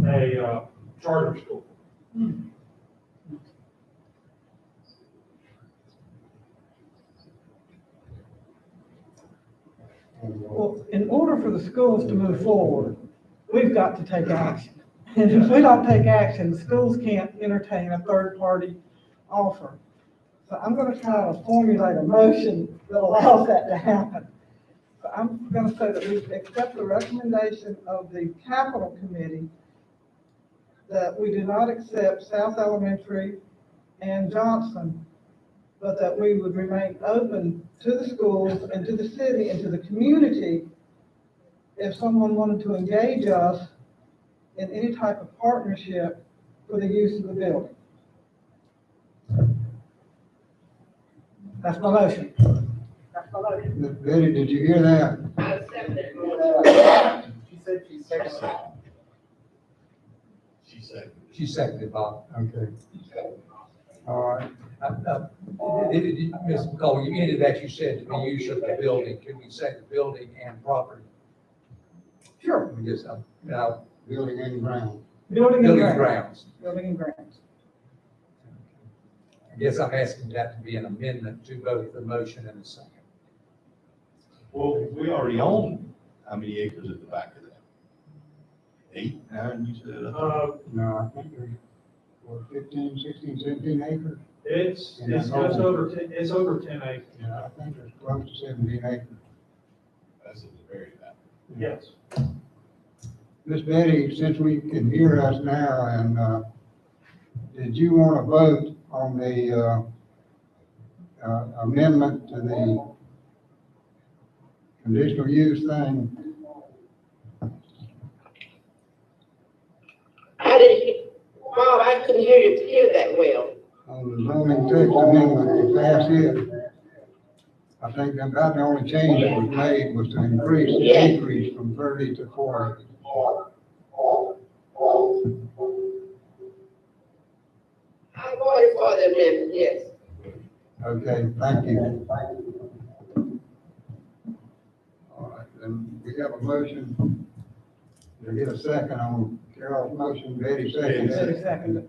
a charter school. Well, in order for the schools to move forward, we've got to take action. And if we don't take action, the schools can't entertain a third-party offer. So I'm gonna try to formulate a motion that allows that to happen. So I'm gonna say that we accept the recommendation of the capital committee that we do not accept South Elementary and Johnson, but that we would remain open to the schools and to the city and to the community if someone wanted to engage us in any type of partnership for the use of the building. That's my motion. That's my motion. Betty, did you hear that? I accept that motion. She said she seconded. She seconded, Bob. Okay. All right. Ms. McCall, you ended that, you said the use of the building. Can we say the building and property? Sure. We just, now, Building and ground. Building and building grounds. grounds. Building and grounds. I guess I'm asking that to be an amendment to both the motion and the second. Well, we already own how many acres at the back of that? 8, 9, you said? No, I think there's, what, 15, 16, 17 acres? It's just over 10, it's over 10 acres. Yeah, I think there's close to 17 acres. That's at the very back. Yes. Miss Betty, since we can hear us now, and, did you want to vote on the, amendment to the conditional use thing? I didn't, Bob, I couldn't hear that well. On the zoning text amendment to pass it? I think about the only change that was made was to increase the Yes. acreage from 30 to 40. I voted for the amendment, yes. Okay, thank you. All right, then we have a motion. To get a second on Carol's motion, Betty seconded Betty it. seconded.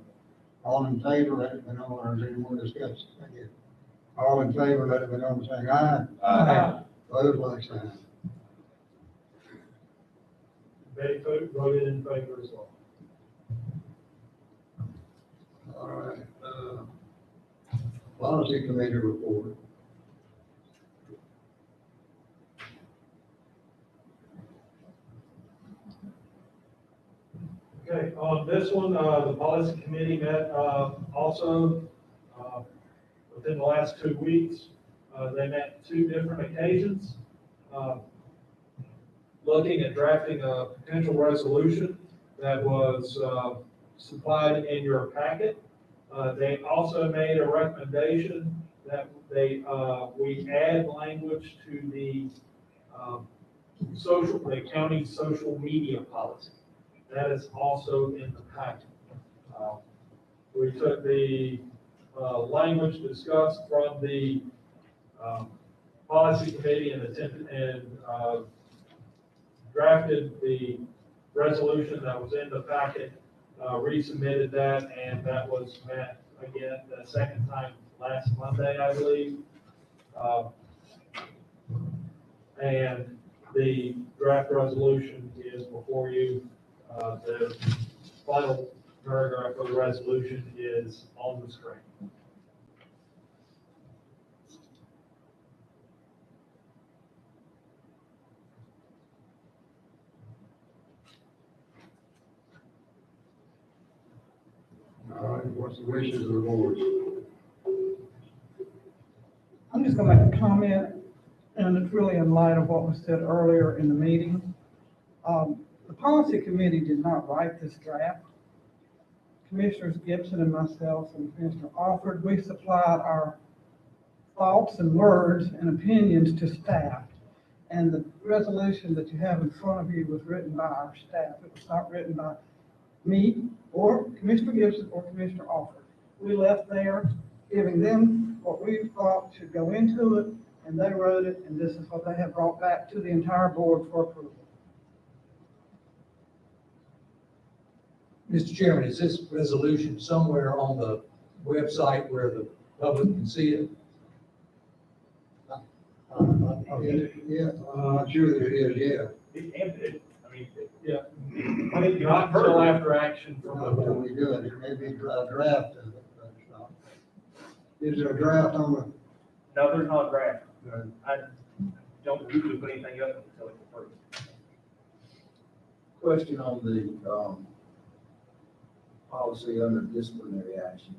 All in favor, let it be known, or is there any more discussion? Thank you. All in favor, let it be known, saying aye. Aye. Opposed, like sign. Betty voted in favor as well. All right, policy committee report. Okay, on this one, the policy committee met, also, within the last 2 weeks. They met 2 different occasions, looking at drafting a potential resolution that was, supplied in your packet. They also made a recommendation that we add language to the, the county social media policy. That is also in the packet. We took the language discussed from the policy committee and drafted the resolution that was in the packet, resubmitted that, and that was met again the second time last Monday, I believe. And The draft resolution is before you. The final paragraph of the resolution is on the screen. All right, what's the wishes of the board? I'm just gonna make a comment, and it's really in light of what was said earlier in the meeting. The policy committee did not write this draft. Commissioners Gibson and myself and Commissioner Alford, we supplied our thoughts and words and opinions to staff. And the resolution that you have in front of you was written by our staff. It was not written by me or Commissioner Gibson or Commissioner Alford. We left there giving them what we thought should go into it, and they wrote it, and this is what they have brought back to the entire board for approval. Mr. Chairman, is this resolution somewhere on the website where the public can see it? Yeah, I'm not sure there is, yeah. Yeah. I think not until after action from the Until board. we do it, there may be a draft of it, but it's not. Is there a draft on the, No, there's not a draft. uh, I don't usually put anything up until it's approved. Question on the, policy under disciplinary action.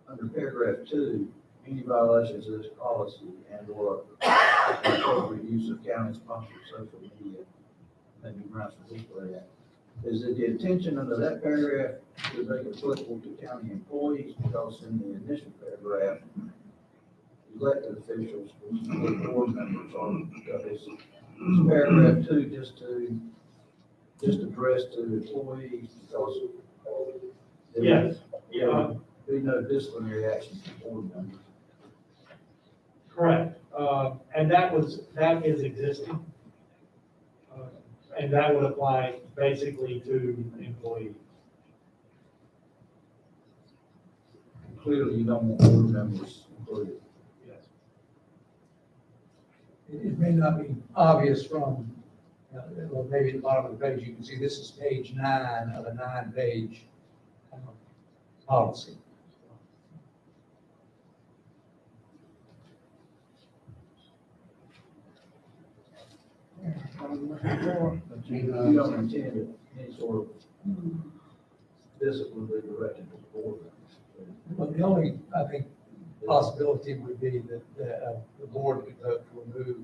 Under paragraph 2, any violations of this policy and or appropriate use of county-sponsored social media may be grounds for disciplinary action. Is it the intention under that paragraph to make it applicable to county employees? Because in the initial paragraph, elected officials, the board members are, is paragraph 2 just addressed to employees because Yes, yeah, be no disciplinary action for board members. correct. And that is existing. And that would apply basically to employees. Clearly, you don't want board members included. Yes. It may not be obvious from, well, maybe at the bottom of the page, you can see this is page 9 of a 9-page policy. But you don't intend any sort of discipline be directed to the board members. But the only, I think, possibility would be that the board could vote to remove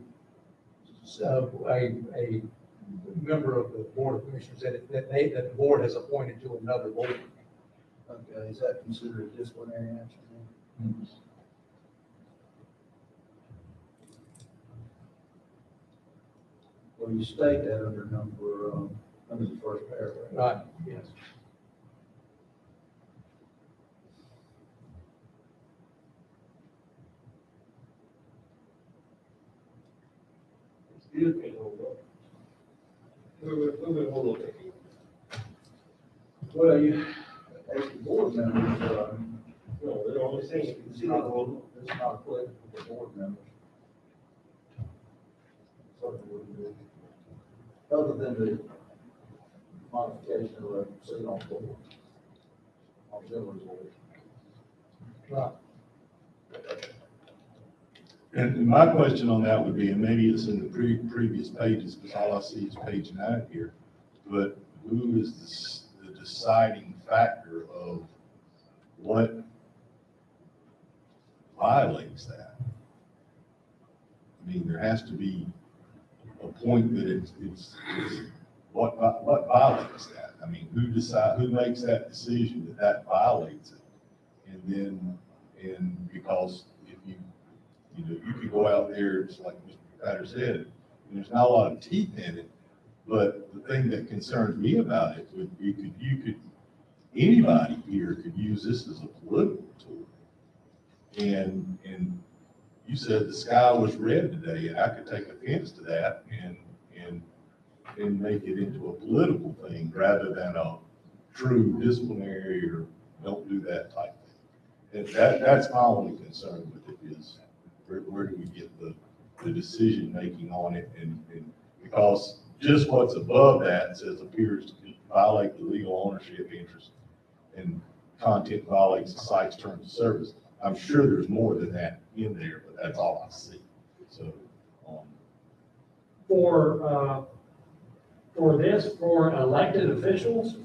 a member of the Board of Commissioners that the board has appointed to another board. Okay, is that considered disciplinary action then? Well, you state that under under the first paragraph. Right. Yes. Well, you, as the board members, No, they're only saying, it's not applicable to board members. Certainly wouldn't be. Other than the modification of a seat on board. Auxiliary board. Right. And my question on that would be, and maybe it's in the previous pages, because all I see is page 9 here, but who is the deciding factor of what violates that? I mean, there has to be a point that it's what violates that? I mean, who makes that decision that violates it? And because if you know, you could go out there, just like Mr. Patter said, and there's not a lot of teeth in it, but the thing that concerns me about it would be, anybody here could use this as a political tool. And you said the sky was red today, and I could take offense to that and make it into a political thing rather than a true disciplinary or don't do that type thing. And that's my only concern with it is, where do we get the decision making on it? And Because just what's above that says appears to violate the legal ownership interest and content violates the site's terms of service. I'm sure there's more than that in there, but that's all I see. So, For this, for elected officials,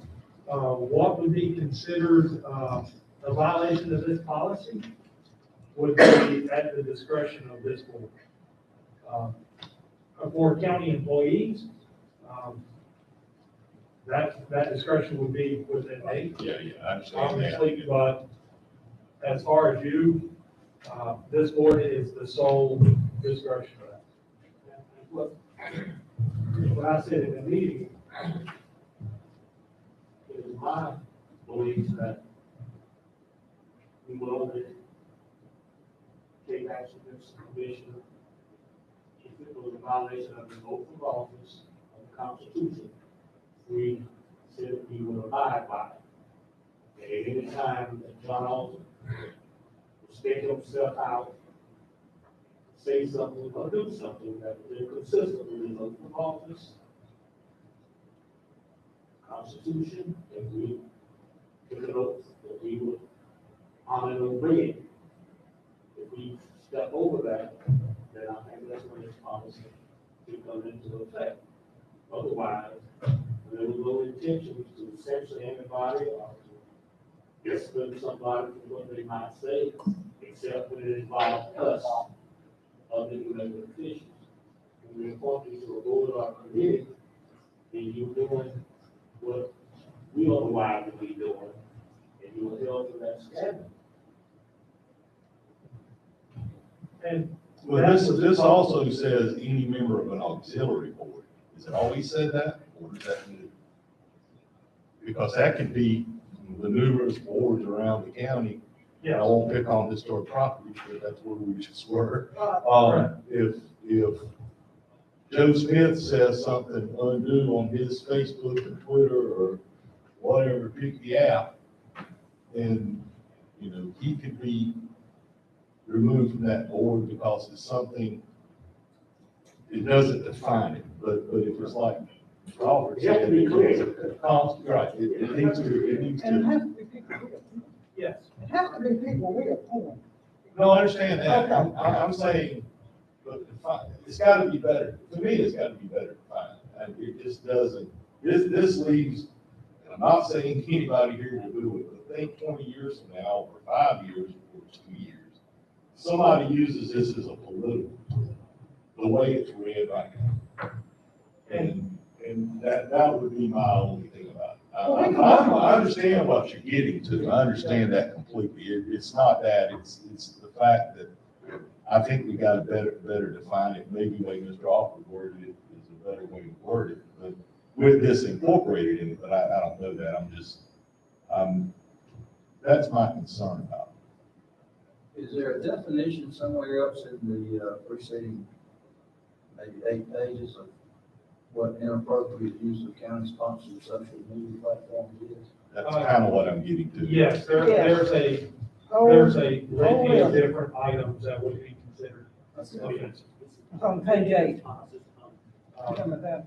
what would be considered, a violation of this policy would be at the discretion of this board. For county employees, that discretion would be within me, yeah, I understand that. obviously, but as far as you, this board is the sole discretion for that. What I said in the meeting, it is my belief that we will only take action against the commissioner if it was a violation of the oath of office of the Constitution. We said we will abide by it. And at any time that John Alton will state himself out, say something or do something that is inconsistent with his oath of office, Constitution, and we took an oath that we would honor and obey it. If we step over that, then I think that's when this policy should come into effect. Otherwise, there was no intention to censor anybody or to discipline somebody for what they might say, except when it involved us, other elected officials. When we appoint you to a board or committee, then you're doing what we otherwise would be doing, and you are held to that standard. And Well, this also says any member of an auxiliary board. Is it always said that, or does that mean? Because that could be the numerous boards around the county. I won't pick on historic properties, but that's where we just were. If Joe Smith says something undue on his Facebook or Twitter or whatever, pick the app, then, you know, he could be removed from that board because it's something, it doesn't define it, but if it's like Robert You have to be clear. Right, it needs And it to, has to be people we appoint. yes, It has to be people we appoint. no, I understand that, I'm saying, but it's gotta be better, to me, it's gotta be better defined, and it just doesn't, this leaves, and I'm not saying anybody here to do it, but think 20 years from now, or 5 years, or 2 years, somebody uses this as a political tool, the way it's read right now. And that would be my only thing about it. I understand what you're getting to, I understand that completely, it's not that, it's the fact that I think we got to better define it, maybe the way Mr. Alford worded it is a better way to word it, but with this incorporated in it, but I don't know that, that's my concern about it. Is there a definition somewhere else in the preceding, maybe 8 pages of what inappropriate use of county-sponsored social media platforms is? That's kind of what I'm getting to. yes, there's a litany of different items that would be considered. Okay. It's on page 8. Remember that?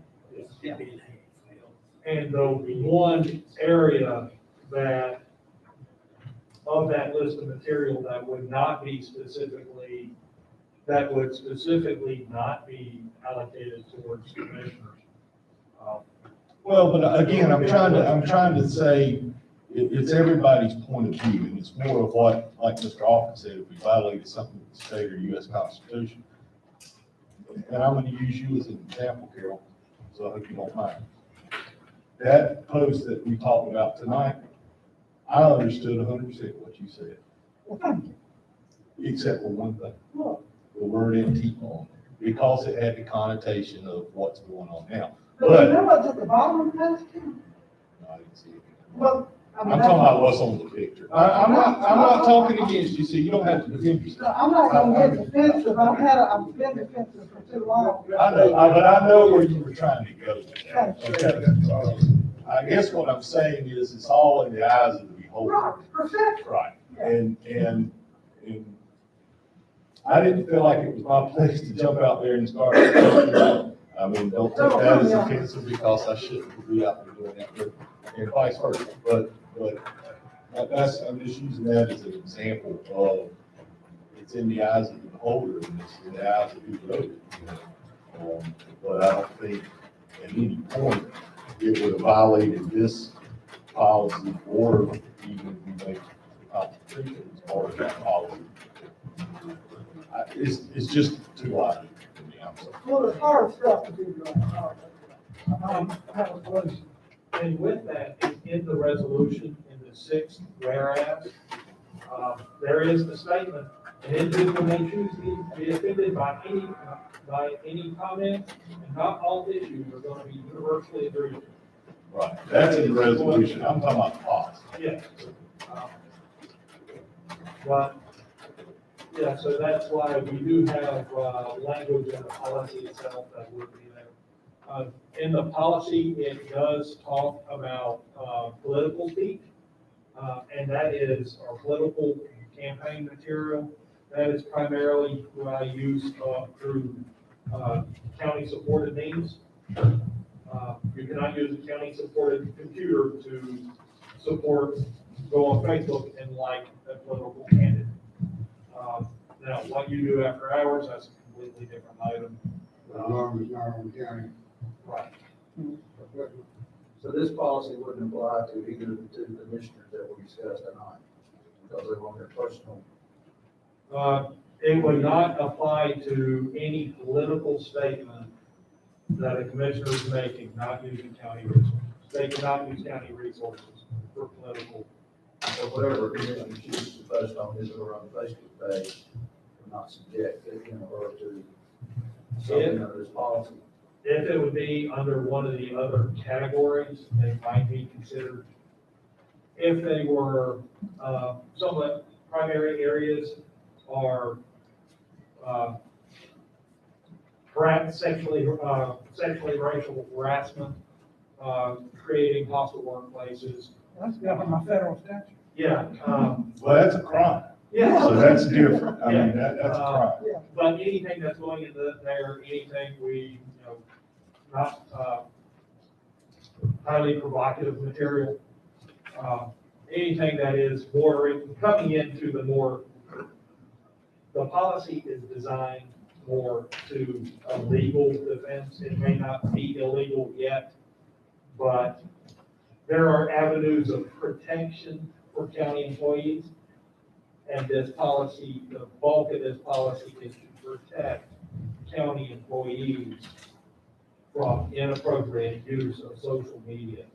And the one area that, of that list of material that would not be specifically, that would specifically not be allocated towards commissioners. Well, but again, I'm trying to say, it's everybody's point of view, and it's more of what, like Mr. Alford said, if we violated something with the state or US Constitution. And I'm gonna use you as an example, Carol, so I hope you don't mind. That post that we talked about tonight, I understood 100% what you said, Well, thank you. except for one thing, Look, the word Antifa on there, because it had the connotation of what's going on now. but you know what's at the bottom of the page, Tim? No, I didn't see it. Well, I mean, I'm talking about what's on the picture. I'm not talking against you, so you don't have to defend No, yourself. I'm not gonna get defensive, I've been defensive for too long. I know, but I know where you were trying to go with that. Okay. I guess what I'm saying is, it's all in the eyes of the beholder. Right, perception. Right, and I didn't feel like it was my place to jump out there and start talking about I mean, don't take that as offensive because I shouldn't be out there doing that, but, and vice versa. But that's, I'm just using that as an example of, it's in the eyes of the beholder and it's in the eyes of who wrote it. You know? But I don't think at any point it would have violated this policy or even if we make the Constitution as part of that policy. It's just too wide for me, I'm sorry. Well, it's hard stuff to do, that was what. And with that, in the resolution, in the sixth whereas, there is the statement, an individual may choose to be offended by any comment, and not all issues are going to be universally agreed to. Right, that's in the resolution, I'm talking about the policy. Yes. But, yeah, so that's why we do have, language in the policy itself that would be there. In the policy, it does talk about, political speech, and that is our political campaign material. That is primarily what I use, through, county-supported means. You cannot use a county-supported computer to go on Facebook and like a political candidate. Now, what you do after hours, that's a completely different item. As long as it's not on the county. Right. So this policy wouldn't apply to either of the two commissioners that we discussed tonight, because they're on their personal. It would not apply to any political statement that a commissioner is making, not using county resources. They cannot use county resources for political. So whatever commissioner chooses to post on his or her Facebook page, will not subject him or her to something under this policy. If it would be under one of the other categories, they might be considered. If they were, some of the primary areas are, sexually racial harassment, creating hostile workplaces. That's governed by federal statute. Yeah, Well, that's a crime, yeah. so that's different, I mean, that's a crime. But anything that's going into there, anything we, not, highly provocative material, anything that is bordering, coming into the policy is designed more to a legal defense. It may not be illegal yet, but there are avenues of protection for county employees. And this policy, the bulk of this policy is to protect county employees from inappropriate use of social media,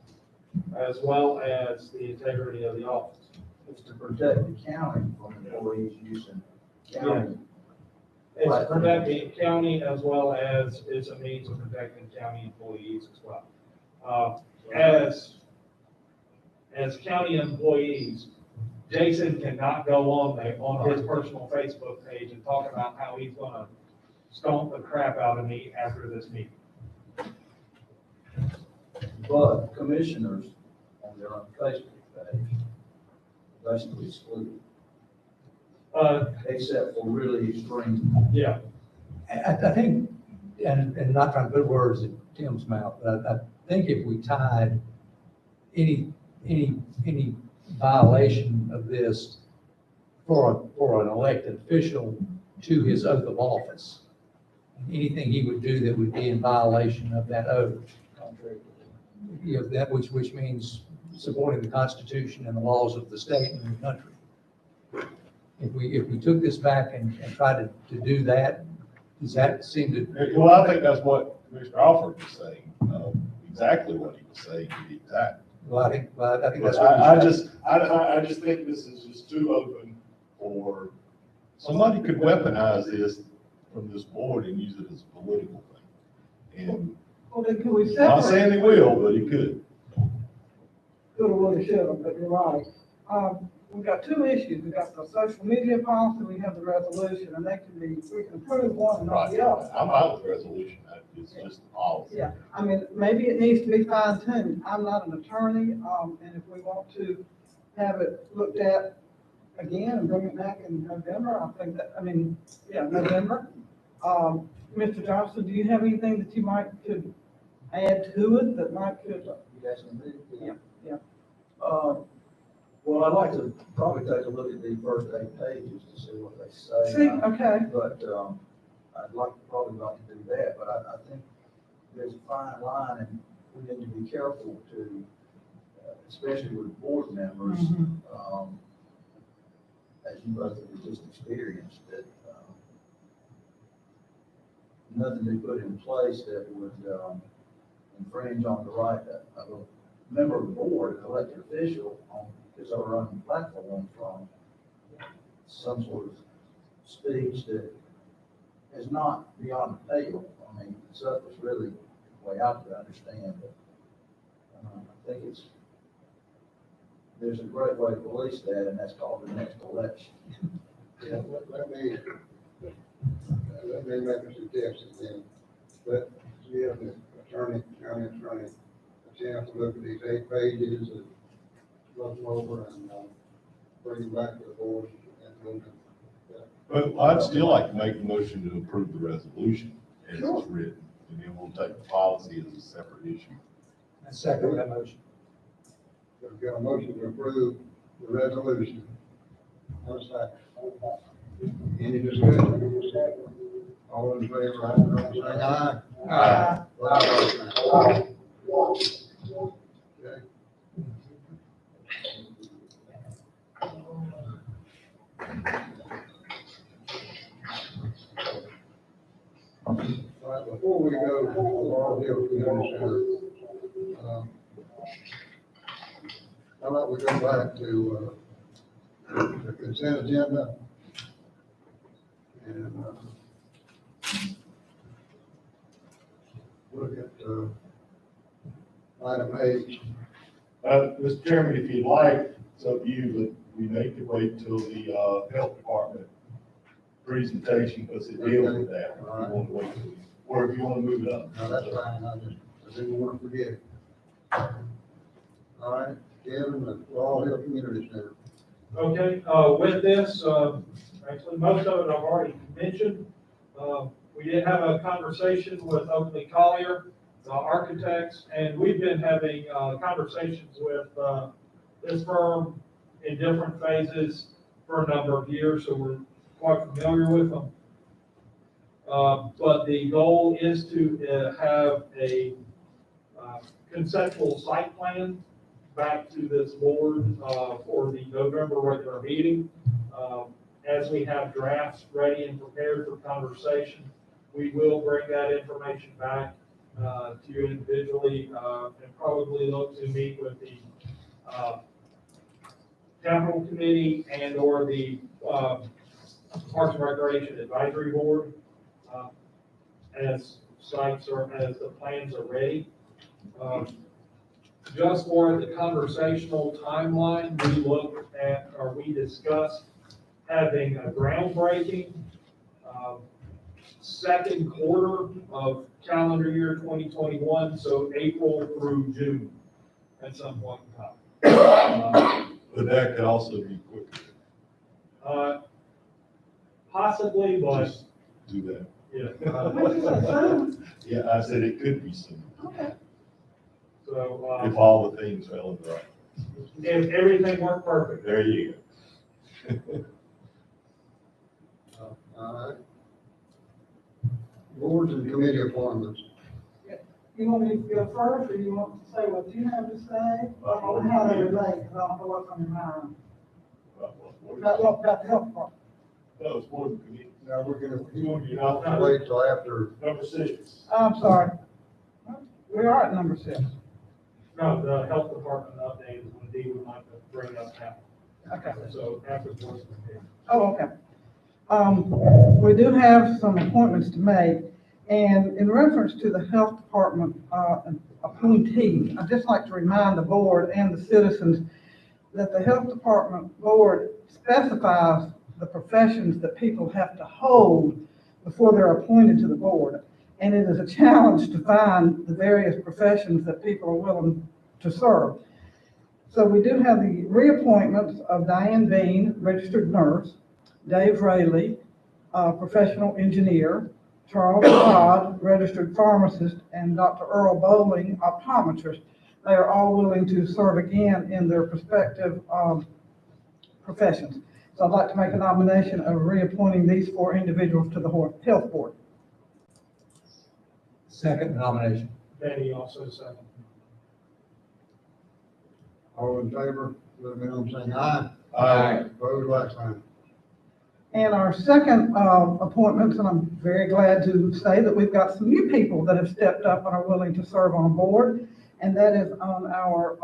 as well as the integrity of the office. It's to protect the county from employees using county. It's protecting county as well as it's a means of protecting county employees as well. As county employees, Jason cannot go on his personal Facebook page and talk about how he's gonna stomp the crap out of me after this meeting. But commissioners on their own Facebook page, basically excluded, except for really extreme. Yeah, I think, and not trying to put words in Tim's mouth, but I think if we tied any violation of this for an elected official to his oath of office, anything he would do that would be in violation of that oath, that which means supporting the Constitution and the laws of the state and the country. If we took this back and tried to do that, does that seem to? Well, I think that's what Mr. Alford was saying, exactly what he was saying, exactly. Well, I think that's But what. I just think this is just too open for, somebody could weaponize this from this board and use it as a political thing. And Well, then can we I'm not separate? saying they will, but he could. Could have, would have, should have, but you're right. We've got two issues. We've got the social media policy, we have the resolution, and they can be, we can approve one and not Right. the other. I'm fine with the resolution, it's just the policy. Yeah, I mean, maybe it needs to be fine tuned. I'm not an attorney, and if we want to have it looked at again and bring it back in November, I think that, November. Mr. Johnson, do you have anything that you might could add to it that might could? You asking me? Yeah, yeah. Well, I'd like to probably take a look at the first 8 pages to see what they say. See, okay, But, probably like to do that, but I think there's a fine line and we need to be careful to, especially with board members, Mhm. as you both have just experienced, that, nothing be put in place that would, infringe on the right of a member of the board, an elected official, on his or her own platform from some sort of speech that is not beyond the pale. I mean, stuff is really way out to understand, but I think there's a great way to police that, and that's called the next election. Yeah, let me make a suggestion then. Let, give the county attorney, a chance to look at these 8 pages and look them over and, bring them back to the board and move them. But I'd still like to make a motion to approve the resolution as Sure. it's written, and then we'll take the policy as a separate issue. I second that motion. We've got a motion to approve the resolution. No second. Any discussion? All in favor, say aye. Aye. Okay. All right, before we go to Laurel Hill Community Center, how about we go back to, the consent agenda? And, look at, item H. Mr. Chairman, if you'd like, it's up to you, but we may could wait till the, health department presentation, because it deals with that. If you want to wait till, or if you want to move it up. No, that's fine, I didn't want to forget it. All right, Kevin, the Laurel Hill Community Center. Okay, with this, actually, most of it I've already mentioned. We did have a conversation with Oakley Collier, architects, and we've been having, conversations with, this firm in different phases for a number of years, so we're quite familiar with them. But the goal is to, have a, conceptual site plan back to this board, for the November regular meeting. As we have drafts ready and prepared for conversation, we will bring that information back, to you individually, and probably look to meet with the, capital committee and or the, Parks and Recreation Advisory Board, as sites are, as the plans are ready. Just for the conversational timeline, we looked at, or we discussed having a groundbreaking, second quarter of calendar year 2021, so April through June at some point in time. But that could also be quicker. Possibly, but, Just do that. yeah. Yeah, I said it could be soon, So, if all the things fell in the right. if everything worked perfect. There you go. All right. Boards and committee appointments. You want me to go first, or you want to say what you have to say? I don't know how they relate, because I don't know what's on your mind. About the health department. No, it's more than committee. Now, we're gonna wait till after. Number 6. I'm sorry. We are at number 6. No, the health department update is when Dee would like to bring up now. Okay. So after the board's prepared. Oh, okay. We do have some appointments to make, and in reference to the health department, appointee, I'd just like to remind the board and the citizens that the health department board specifies the professions that people have to hold before they're appointed to the board. And it is a challenge to find the various professions that people are willing to serve. So we do have the reappointments of Diane Bean, registered nurse, Dave Rayleigh, professional engineer, Charles Todd, registered pharmacist, and Dr. Earl Bowling, optometrist. They are all willing to serve again in their respective professions. So I'd like to make a nomination of reappointing these 4 individuals to the Health Board. Second nomination. Betty also second. All in favor, let me know by saying aye. Aye. Opposed, like sign. And our second appointments, and I'm very glad to say that we've got some new people that have stepped up and are willing to serve on board, and that is on our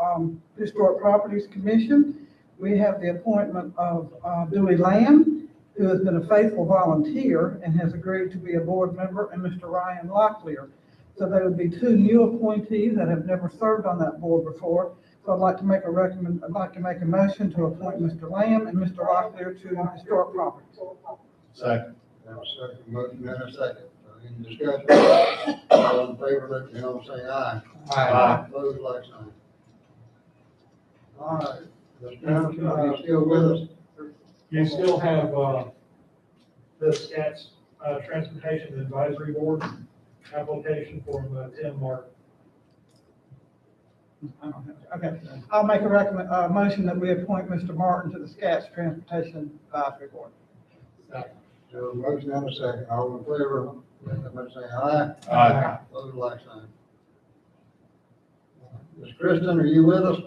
Historic Properties Commission. We have the appointment of Dewey Lamb, who has been a faithful volunteer and has agreed to be a board member, and Mr. Ryan Locklear. So there would be 2 new appointees that have never served on that board before. So I'd like to make a motion to appoint Mr. Lamb and Mr. Locklear to Historic Properties. Second. Have a second motion and a second. Any discussion? All in favor, let me know by saying aye. Aye. Opposed, like sign. All right, Mr. Townsend, are you still with us? You still have, the SCATS, Transportation Advisory Board application from Tim Martin. Okay, I'll make a motion that we appoint Mr. Martin to the SCATS Transportation Advisory Board. So a motion and a second. All in favor, let me know by saying aye. Aye. Opposed, like sign. Ms. Kristen, are you with us?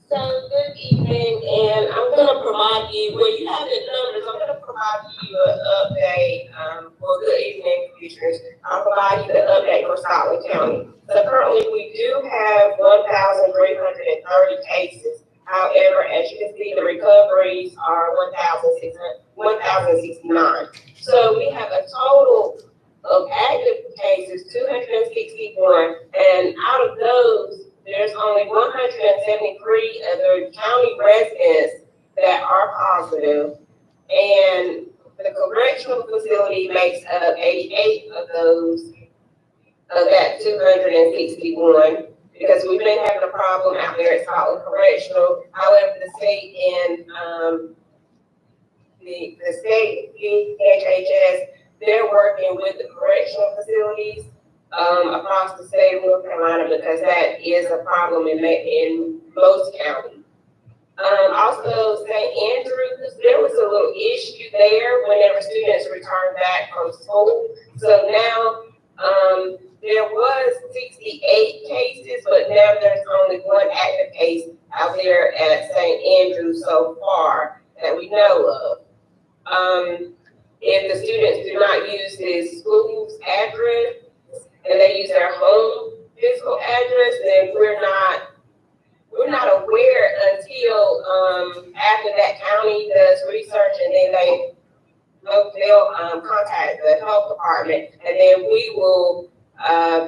So, good evening, and I'm gonna provide you, well, you have the numbers, I'm gonna provide you an update, for good evening, commissioners. I'll provide you the update for Scotland County. So currently, we do have 1,330 cases. However, as you can see, the recoveries are 1,069. So we have a total of active cases, 261, and out of those, there's only 173 of the county residents that are positive, and the correctional facility makes up 88 of those, of that 261, because we've been having a problem out there at Scotland Correctional. However, the state and, the state, HHS, they're working with the correctional facilities across the state of North Carolina, because that is a problem in most counties. Also, St. Andrews, there was a little issue there whenever students returned back from school. So now, there was 68 cases, but now there's only 1 active case out there at St. Andrews so far that we know of. If the students do not use the school's address, and they use their home physical address, then we're not aware until after that county does research, and then they'll contact the health department, and then we will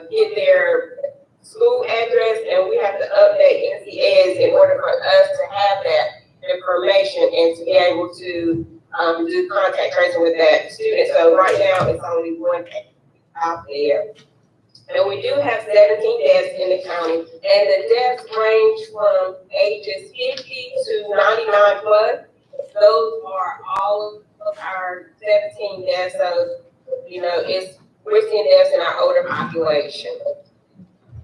get their school address, and we have to update NCS in order for us to have that information and to be able to do contact tracing with that student. So right now, it's only 1 out there. And we do have 17 deaths in the county, and the deaths range from ages 50 to 99 plus. Those are all of our 17 deaths. So, we're seeing deaths in our older population.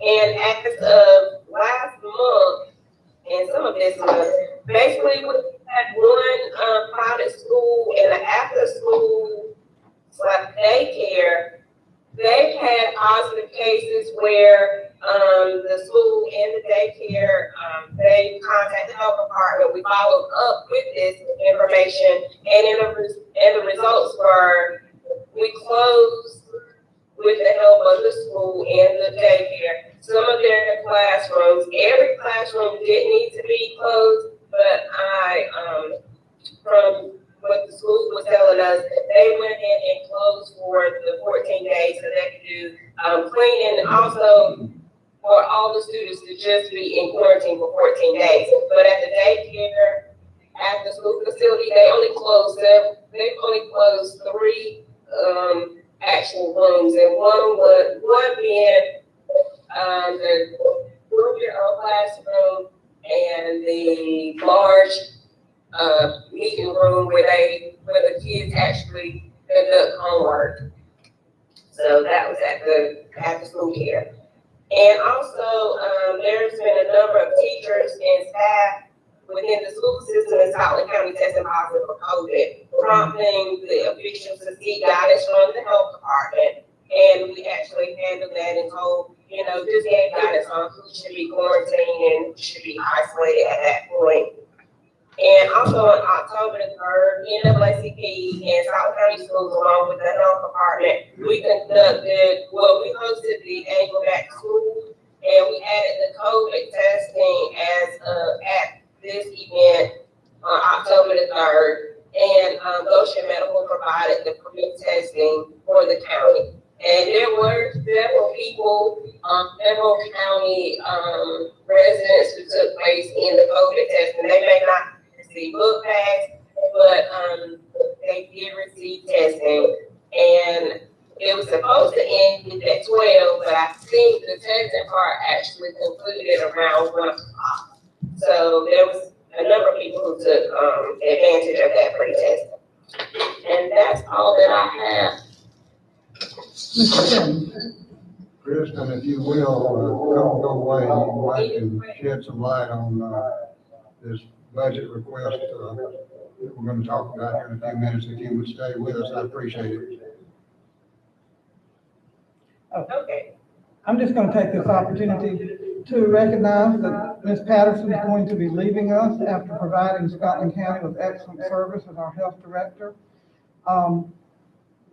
And as of last month, and some of this month, basically we had 1 private school and an after school / daycare. They've had positive cases where the school and the daycare, they contacted the health department. We followed up with this information, and the results were we closed with the help of the school and the daycare some of their classrooms. Every classroom did need to be closed, but from what the school was telling us, they went in and closed for the 14 days so they could do cleaning, and also for all the students to just be in quarantine for 14 days. But at the daycare, at the school facility, they only closed 3 actual rooms, and one being the 4-year-old classroom, and the large meeting room where the kids actually conduct homework. So that was at the after school care. And also, there's been a number of teachers and staff within the school system in Scotland County testing positive for COVID, prompting the officials to seek guidance from the health department. And we actually handled that and told, just gave guidance on who should be quarantined and who should be isolated at that point. And also on October the 3rd, NAACP and Scotland County Schools, along with the health department, we hosted the annual back to school, and we added the COVID testing at this event on October the 3rd. And Goshen Medical provided the free testing for the county. And there were several people, several county residents who took place in the COVID testing. They may not receive book bags, but they did receive testing. And it was supposed to end at 12, but I think the testing part actually concluded around 1 o'clock. So there was a number of people who took advantage of that free testing. And that's all that I have. Kristen, if you will, don't go away, you might can shed some light on, this budget request, that we're gonna talk about here in a few minutes. If you would stay with us, I appreciate it. Okay. I'm just gonna take this opportunity to recognize that Ms. Patterson is going to be leaving us after providing Scotland County with excellent service as our health director.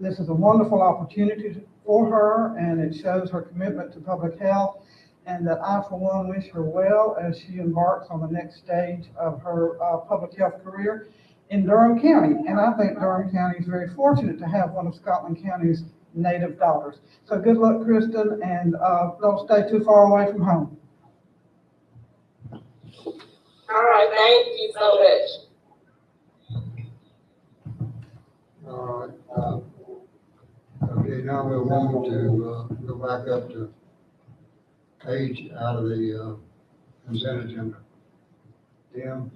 This is a wonderful opportunity for her, and it shows her commitment to public health, and that I, for one, wish her well as she embarks on the next stage of her public health career in Durham County. And I think Durham County is very fortunate to have one of Scotland County's native daughters. So good luck, Kristen, and don't stay too far away from home. All right, thank you so much. All right, okay, now we'll move to, go back up to H out of the, consent agenda. Tim?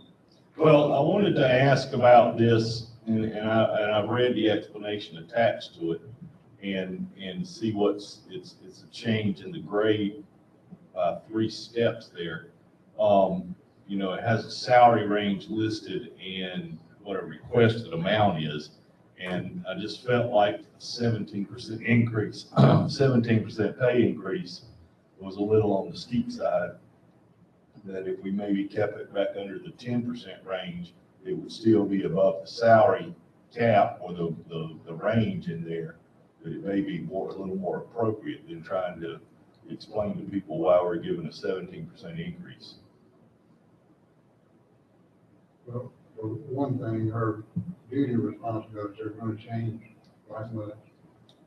Well, I wanted to ask about this, and I've read the explanation attached to it, and see it's a change in the grade, 3 steps there. It has a salary range listed and what a requested amount is. And I just felt like a 17% increase, 17% pay increase was a little on the steep side. That if we maybe kept it back under the 10% range, it would still be above the salary cap or the range in there. But it may be a little more appropriate than trying to explain to people why we're giving a 17% increase. Well, for one thing, her duty responsibilities are gonna change quite much.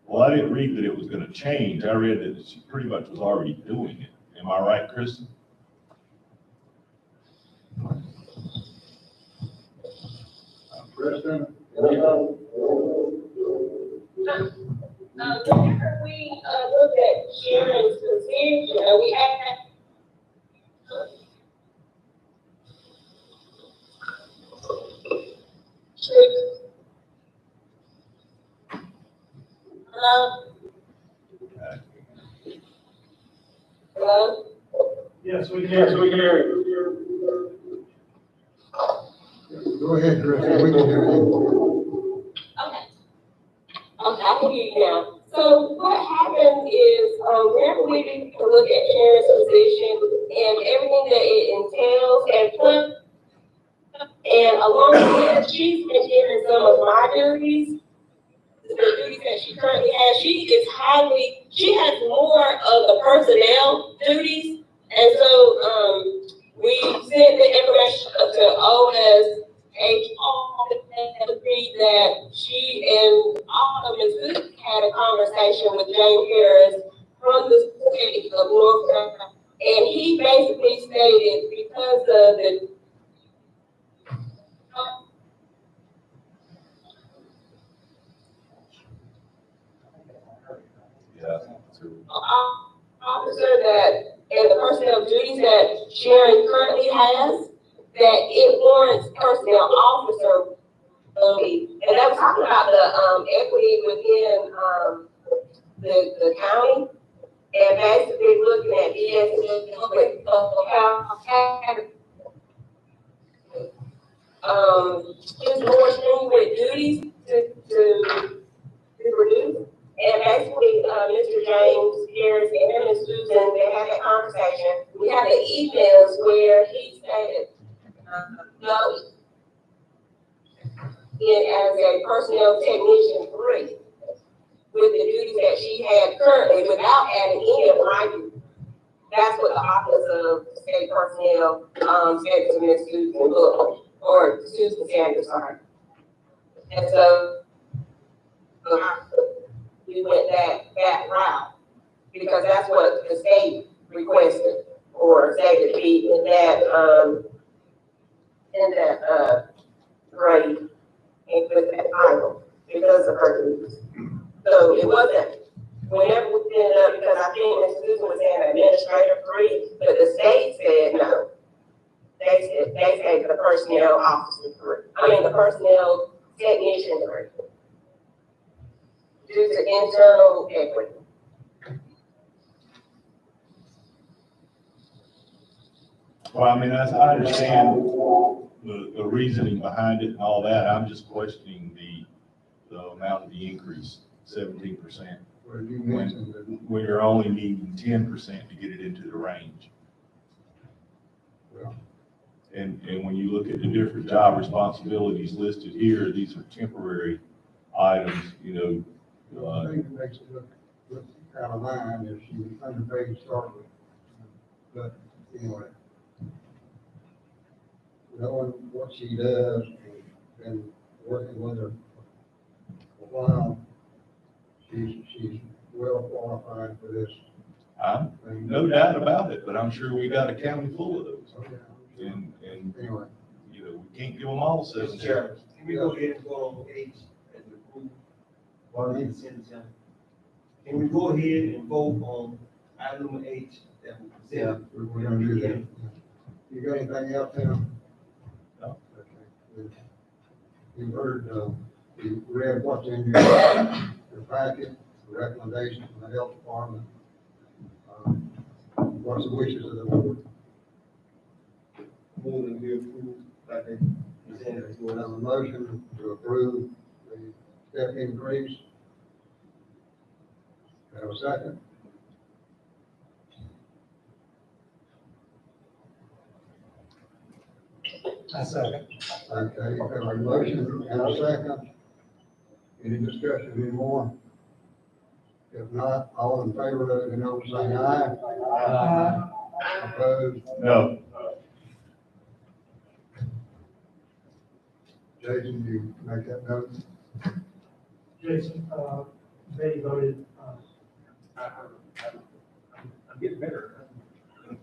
Well, I didn't read that it was gonna change. I read that she pretty much was already doing it. Am I right, Kristen? Kristen? Whenever we look at Sharon's position, we had hello? Hello? Yes, we can hear you. Go ahead, Kristen, we can hear you. Okay. Okay, I can hear you now. So what happened is, whenever we look at Sharon's position and everything that it entails, and along with that, she's been given some of my duties, the duties that she currently has. She has more of the personnel duties, and so we sent the information to OS HR and agreed that she and Autumn had a conversation with James Harris from the state of North Carolina, and he basically stated because of the officer that and the personnel duties that Sharon currently has, that it warrants personnel officer. And they were talking about the, equity within, the county. And basically looking at this, just more stringent duties to produce. And basically, Mr. James Harris and him and Susan, they had that conversation. We had the emails where he stated, no, as a personnel technician 3, with the duties that she had currently, without adding any of my. That's what the office of state personnel, said to Ms. Susan Look, or Susan Sanders, sorry. And so, we went that route, because that's what the state requested, or stated to be in that grade, and with that title, because of her duties. So it wasn't, whenever we ended up, because I think Ms. Susan was saying administrator 3, but the state said no. They said the personnel officer 3, the personnel technician 3. Due to internal equity. Well, I mean, I understand the reasoning behind it and all that. I'm just questioning the amount of the increase, 17%. Where you mentioned that. When you're only needing 10% to get it into the range. Well, And when you look at the different job responsibilities listed here, these are temporary items, I think it makes it look kind of mine if she was underpaid to start with. But anyway, knowing what she does and working with her for a while, she's well qualified for this thing. No doubt about it, but I'm sure we got a county full of those. Okay. And, Anyway, we can't give them all 7. Mr. Chairman, can we go ahead and go on H as the group? Or in the sentence? Can we go ahead and vote on item number H that we presented? we're gonna do that. You got anything else, Tim? No. Okay. You've heard, you read what's in your packet, the recommendation from the health department. What's the wishes of the board? Move and we approve, like they presented We'll to have us. a motion to approve the step increase. Have a second? I second. Okay, have a motion and a second. Any discussion anymore? If not, all in favor, let it know, saying aye. Opposed? No. Jason, you make that note? Jason, they voted, I'm getting better.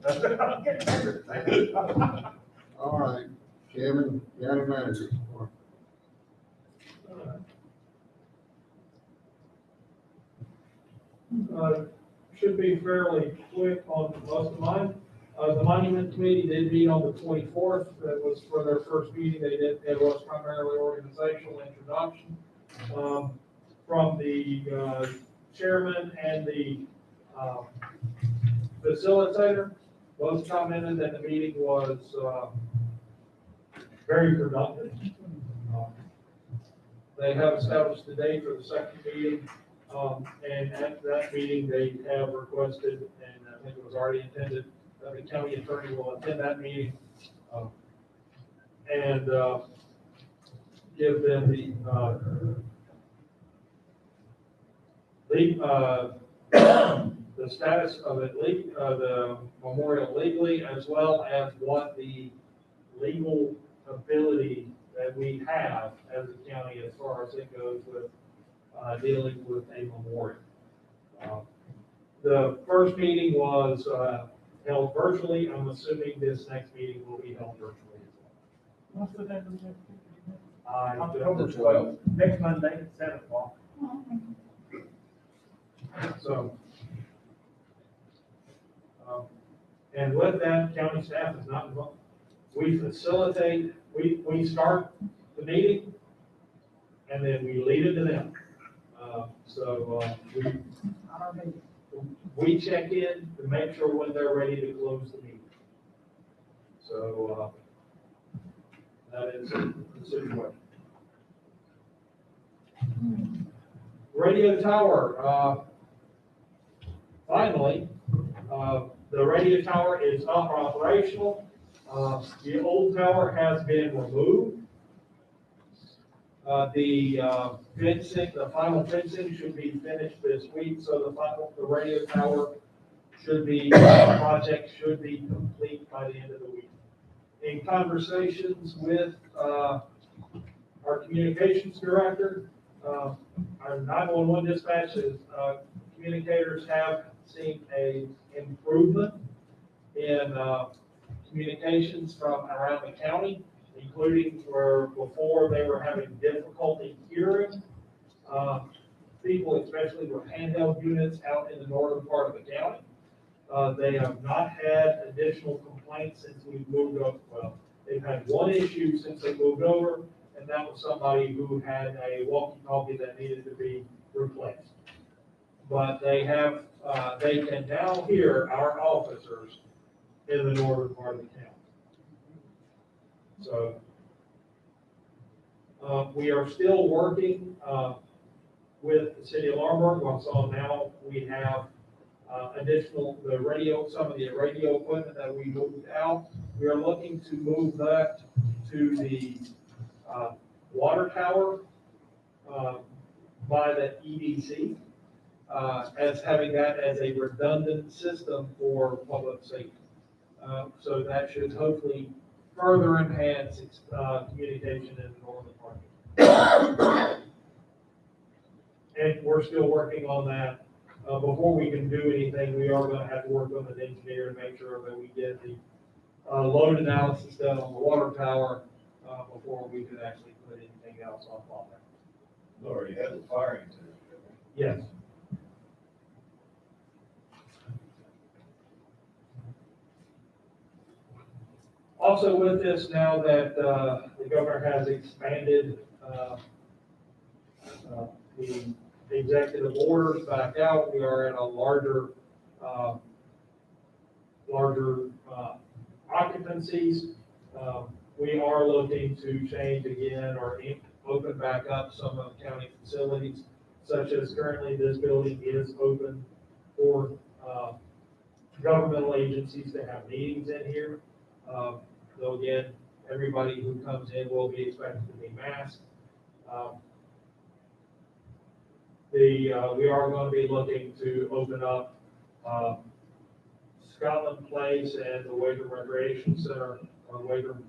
I'm getting better. All right, Kevin, county manager. Should be fairly quick on most of mine. The monument committee did meet on the 24th. That was for their first meeting. It was primarily organizational introduction. From the chairman and the facilitator, both commented that the meeting was very productive. They have established the date for the second meeting. And at that meeting, they have requested, and I think it was already intended, that the county attorney will attend that meeting, and give them the status of it, the memorial legally, as well as what the legal ability that we have as a county as far as it goes with dealing with a memorial. The first meeting was held virtually. I'm assuming this next meeting will be held virtually as well. What's the date of the next meeting? October 12th, next Monday at 7 o'clock. So, and with that, county staff is not involved. We facilitate, we start the meeting, and then we leave it to them. We check in to make sure when they're ready to close the meeting. So, that is the situation. Radio tower, finally, the radio tower is up operational. The old tower has been removed. The fencing, the final fencing should be finished this week, so the radio tower project should be complete by the end of the week. In conversations with, our communications director, our 911 dispatches, communicators have seen a improvement in, communications from around the county, including where before they were having difficulty hearing. People, especially with handheld units out in the northern part of the county. They have not had additional complaints since we moved up. Well, they've had one issue since they moved over, and that was somebody who had a walkie-talkie that needed to be replaced. But they have, they can now hear our officers in the northern part of the county. So, we are still working, with the city of Laurinburg. So now we have, some of the radio equipment that we moved out. We are looking to move that to the, water tower, by the EDC, as having that as a redundant system for public safety. So that should hopefully further enhance, communication in the northern part. And we're still working on that. Before we can do anything, we are gonna have to work with an engineer to make sure that we get the, load analysis done on the water tower, before we could actually put anything else on there. We already had the firing test. Yes. Also with this, now that, the governor has expanded, the executive orders back out, we are at a larger occupancies. We are looking to change again or open back up some of the county facilities, such as currently this building is open for governmental agencies to have meetings in here. Though again, everybody who comes in will be expected to be masked. We are going to be looking to open up Scotland Place and the Wagram Recreation Center, or Wagram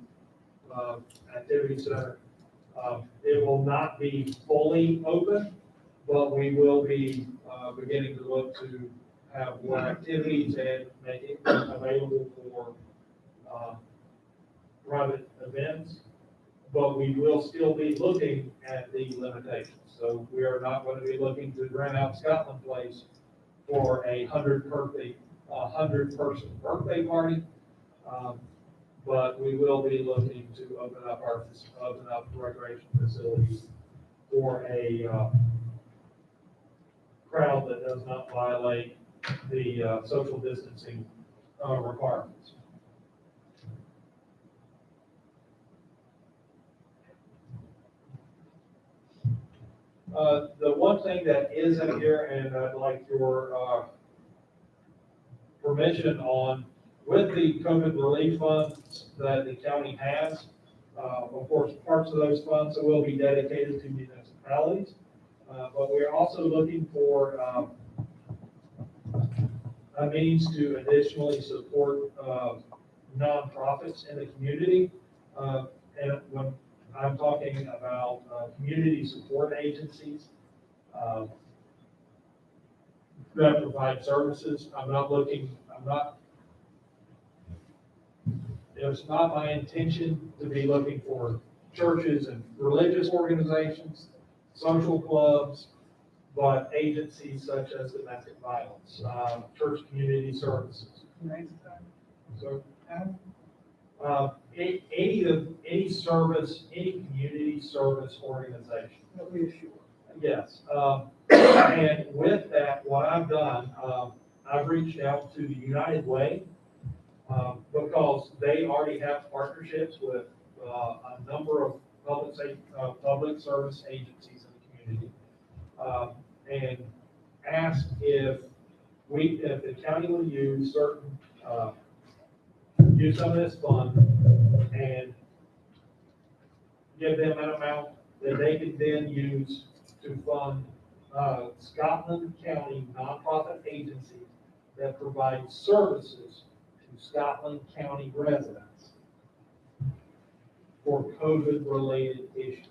Activity Center. It will not be fully open, but we will be beginning to look to have more activities and make it available for private events. But we will still be looking at the limitations. So we are not going to be looking to rent out Scotland Place for a 100-person birthday party. But we will be looking to open up recreation facilities for a crowd that does not violate the social distancing requirements. The one thing that is in here, and I'd like your permission on, with the COVID relief funds that the county has, of course, parts of those funds will be dedicated to municipalities, but we're also looking for a means to additionally support nonprofits in the community. And when I'm talking about community support agencies that provide services. It's not my intention to be looking for churches and religious organizations, social clubs, but agencies such as domestic violence, church community services. So, Any service, any community service organization. That we assure. Yes, and with that, what I've done, I've reached out to the United Way, because they already have partnerships with, a number of public service agencies in the community. And asked if the county would use use some of this fund and give them an amount that they could then use to fund, Scotland County nonprofit agencies that provide services to Scotland County residents for COVID-related issues.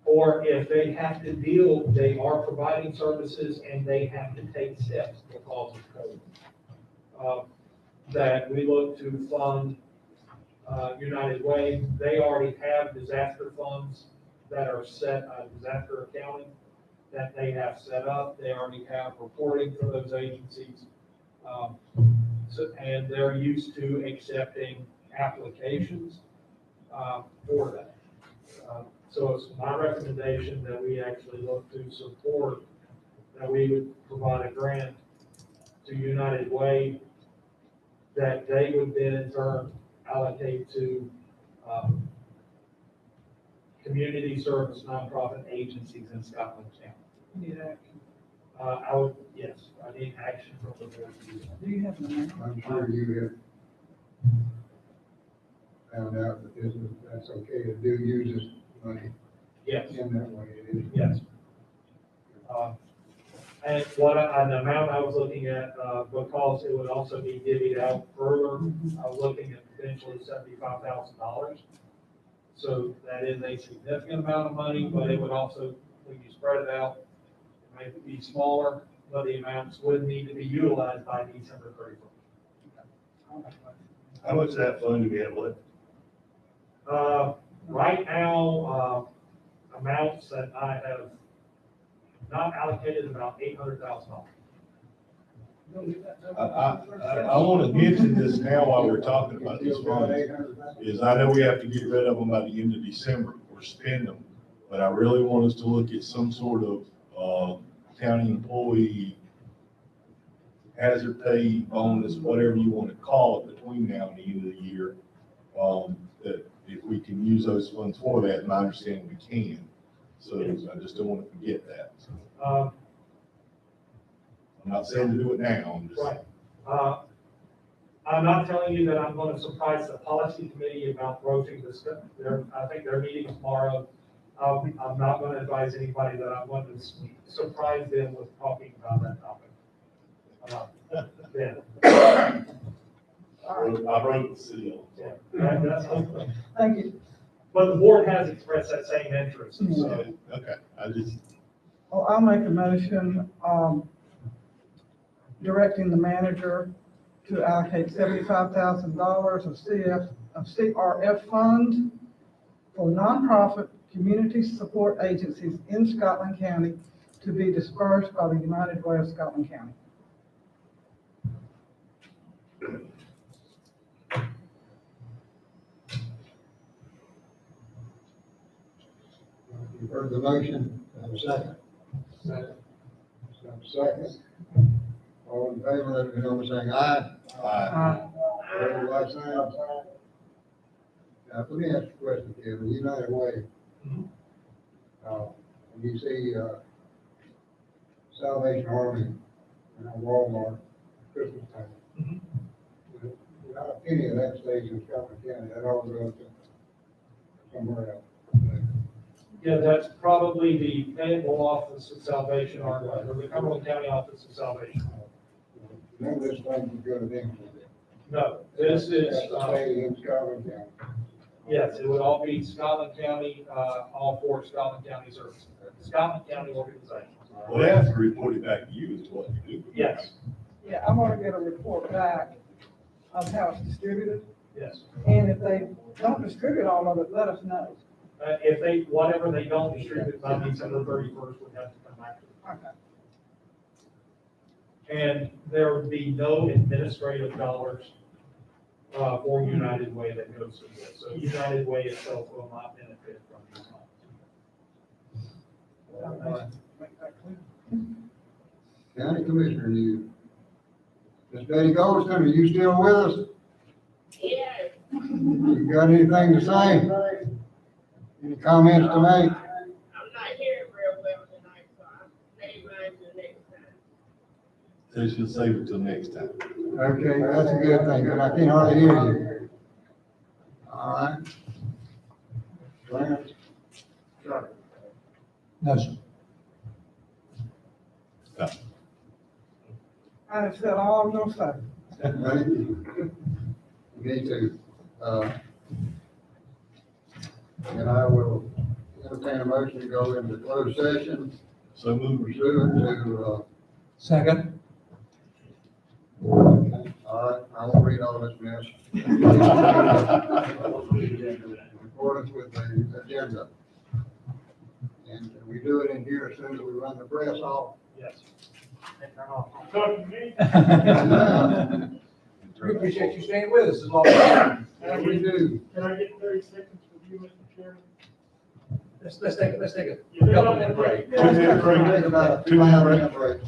Or if they have to deal, they are providing services and they have to take steps because of COVID. That we look to fund, United Way. They already have disaster funds that are set, disaster accounting that they have set up. They already have reporting for those agencies. And they're used to accepting applications, for that. So it's my recommendation that we actually look to support, that we would provide a grant to United Way that they would then in turn allocate to, community service nonprofit agencies in Scotland County. Need action. I would, yes, I need action from the board to do that. Do you have an amount? I'm sure you have found out that that's okay to do, use this money Yes, in that way. It is. yes. And an amount I was looking at, because it would also be divvied out further, I was looking at potentially $75,000. So that is a significant amount of money, but it would also, when you spread it out, it might be smaller, but the amounts would need to be utilized by December 31st. How much of that fund do we have left? Right now, amounts that I have not allocated about $800,000. I want to mention this now while we're talking about this fund, is I know we have to get rid of them by the end of December or spend them, but I really want us to look at some sort of, county employee hazard pay bonus, whatever you want to call it, between now and the end of the year. That if we can use those funds for that, and I understand we can. So I just don't want to forget that. So I'm not saying to do it now. I'm just. Right. I'm not telling you that I'm going to surprise the policy committee about broaching this. I think they're meeting tomorrow. I'm not going to advise anybody that I'm going to surprise them with talking about that topic. Then. I wrote the seal. Yeah, that's okay. Thank you. But the board has expressed that same interest, so. Okay, I just, Well, I'll make a motion, directing the manager to allocate $75,000 of CRF funds for nonprofit community support agencies in Scotland County to be dispersed by the United Way of Scotland County. You've heard the motion, have a second. Second. Second. All in favor, let me know by saying aye. Opposed, like sign. Now, let me ask you a question, Kevin. United Way. Mhm. When you see, Salvation Army and Walmart Christmas time. Mhm. Without a penny of that stays in Scotland County, that all goes to somewhere else. Yeah, that's probably the payable office of Salvation Army, or the Cumberland County Office of Salvation. None of this thing would go to them. No, this is, Stay in Scotland County. yes, it would all be Scotland County, all four Scotland County services, Scotland County organizations. well, they have to report it back to you as to what you do. Yes, Yeah, I want to get a report back of how it's distributed, yes. and if they don't distribute all of it, let us know. If they, whatever they don't distribute by December 31st, we have to come back to it. Okay. And there would be no administrative dollars for United Way that goes to this. So United Way itself will not benefit from these funds. Make that clear. County Commissioner, you. Ms. Betty Goldston, are you still with us? Yes, You got anything to say? Any comments to make? I'm not hearing real well tonight, so I'll save mine till next time. So she'll save it till next time. Okay, that's a good thing, but I can't hardly hear you. All right. Clarence? No, sir. I have said all I'm gonna say. Thank you. Me too. And I will entertain a motion to go into closed session So move. pursuant to, Second. all right, I won't read all this mess. In accordance with the agenda. And we do it in here as soon as we run the press off. Yes. Talking to me? We appreciate you staying with us as long as. As we do. Can I get 30 seconds with you, Mr. Chairman? Let's take a You do couple have minute to break. Take about a 2 hour break.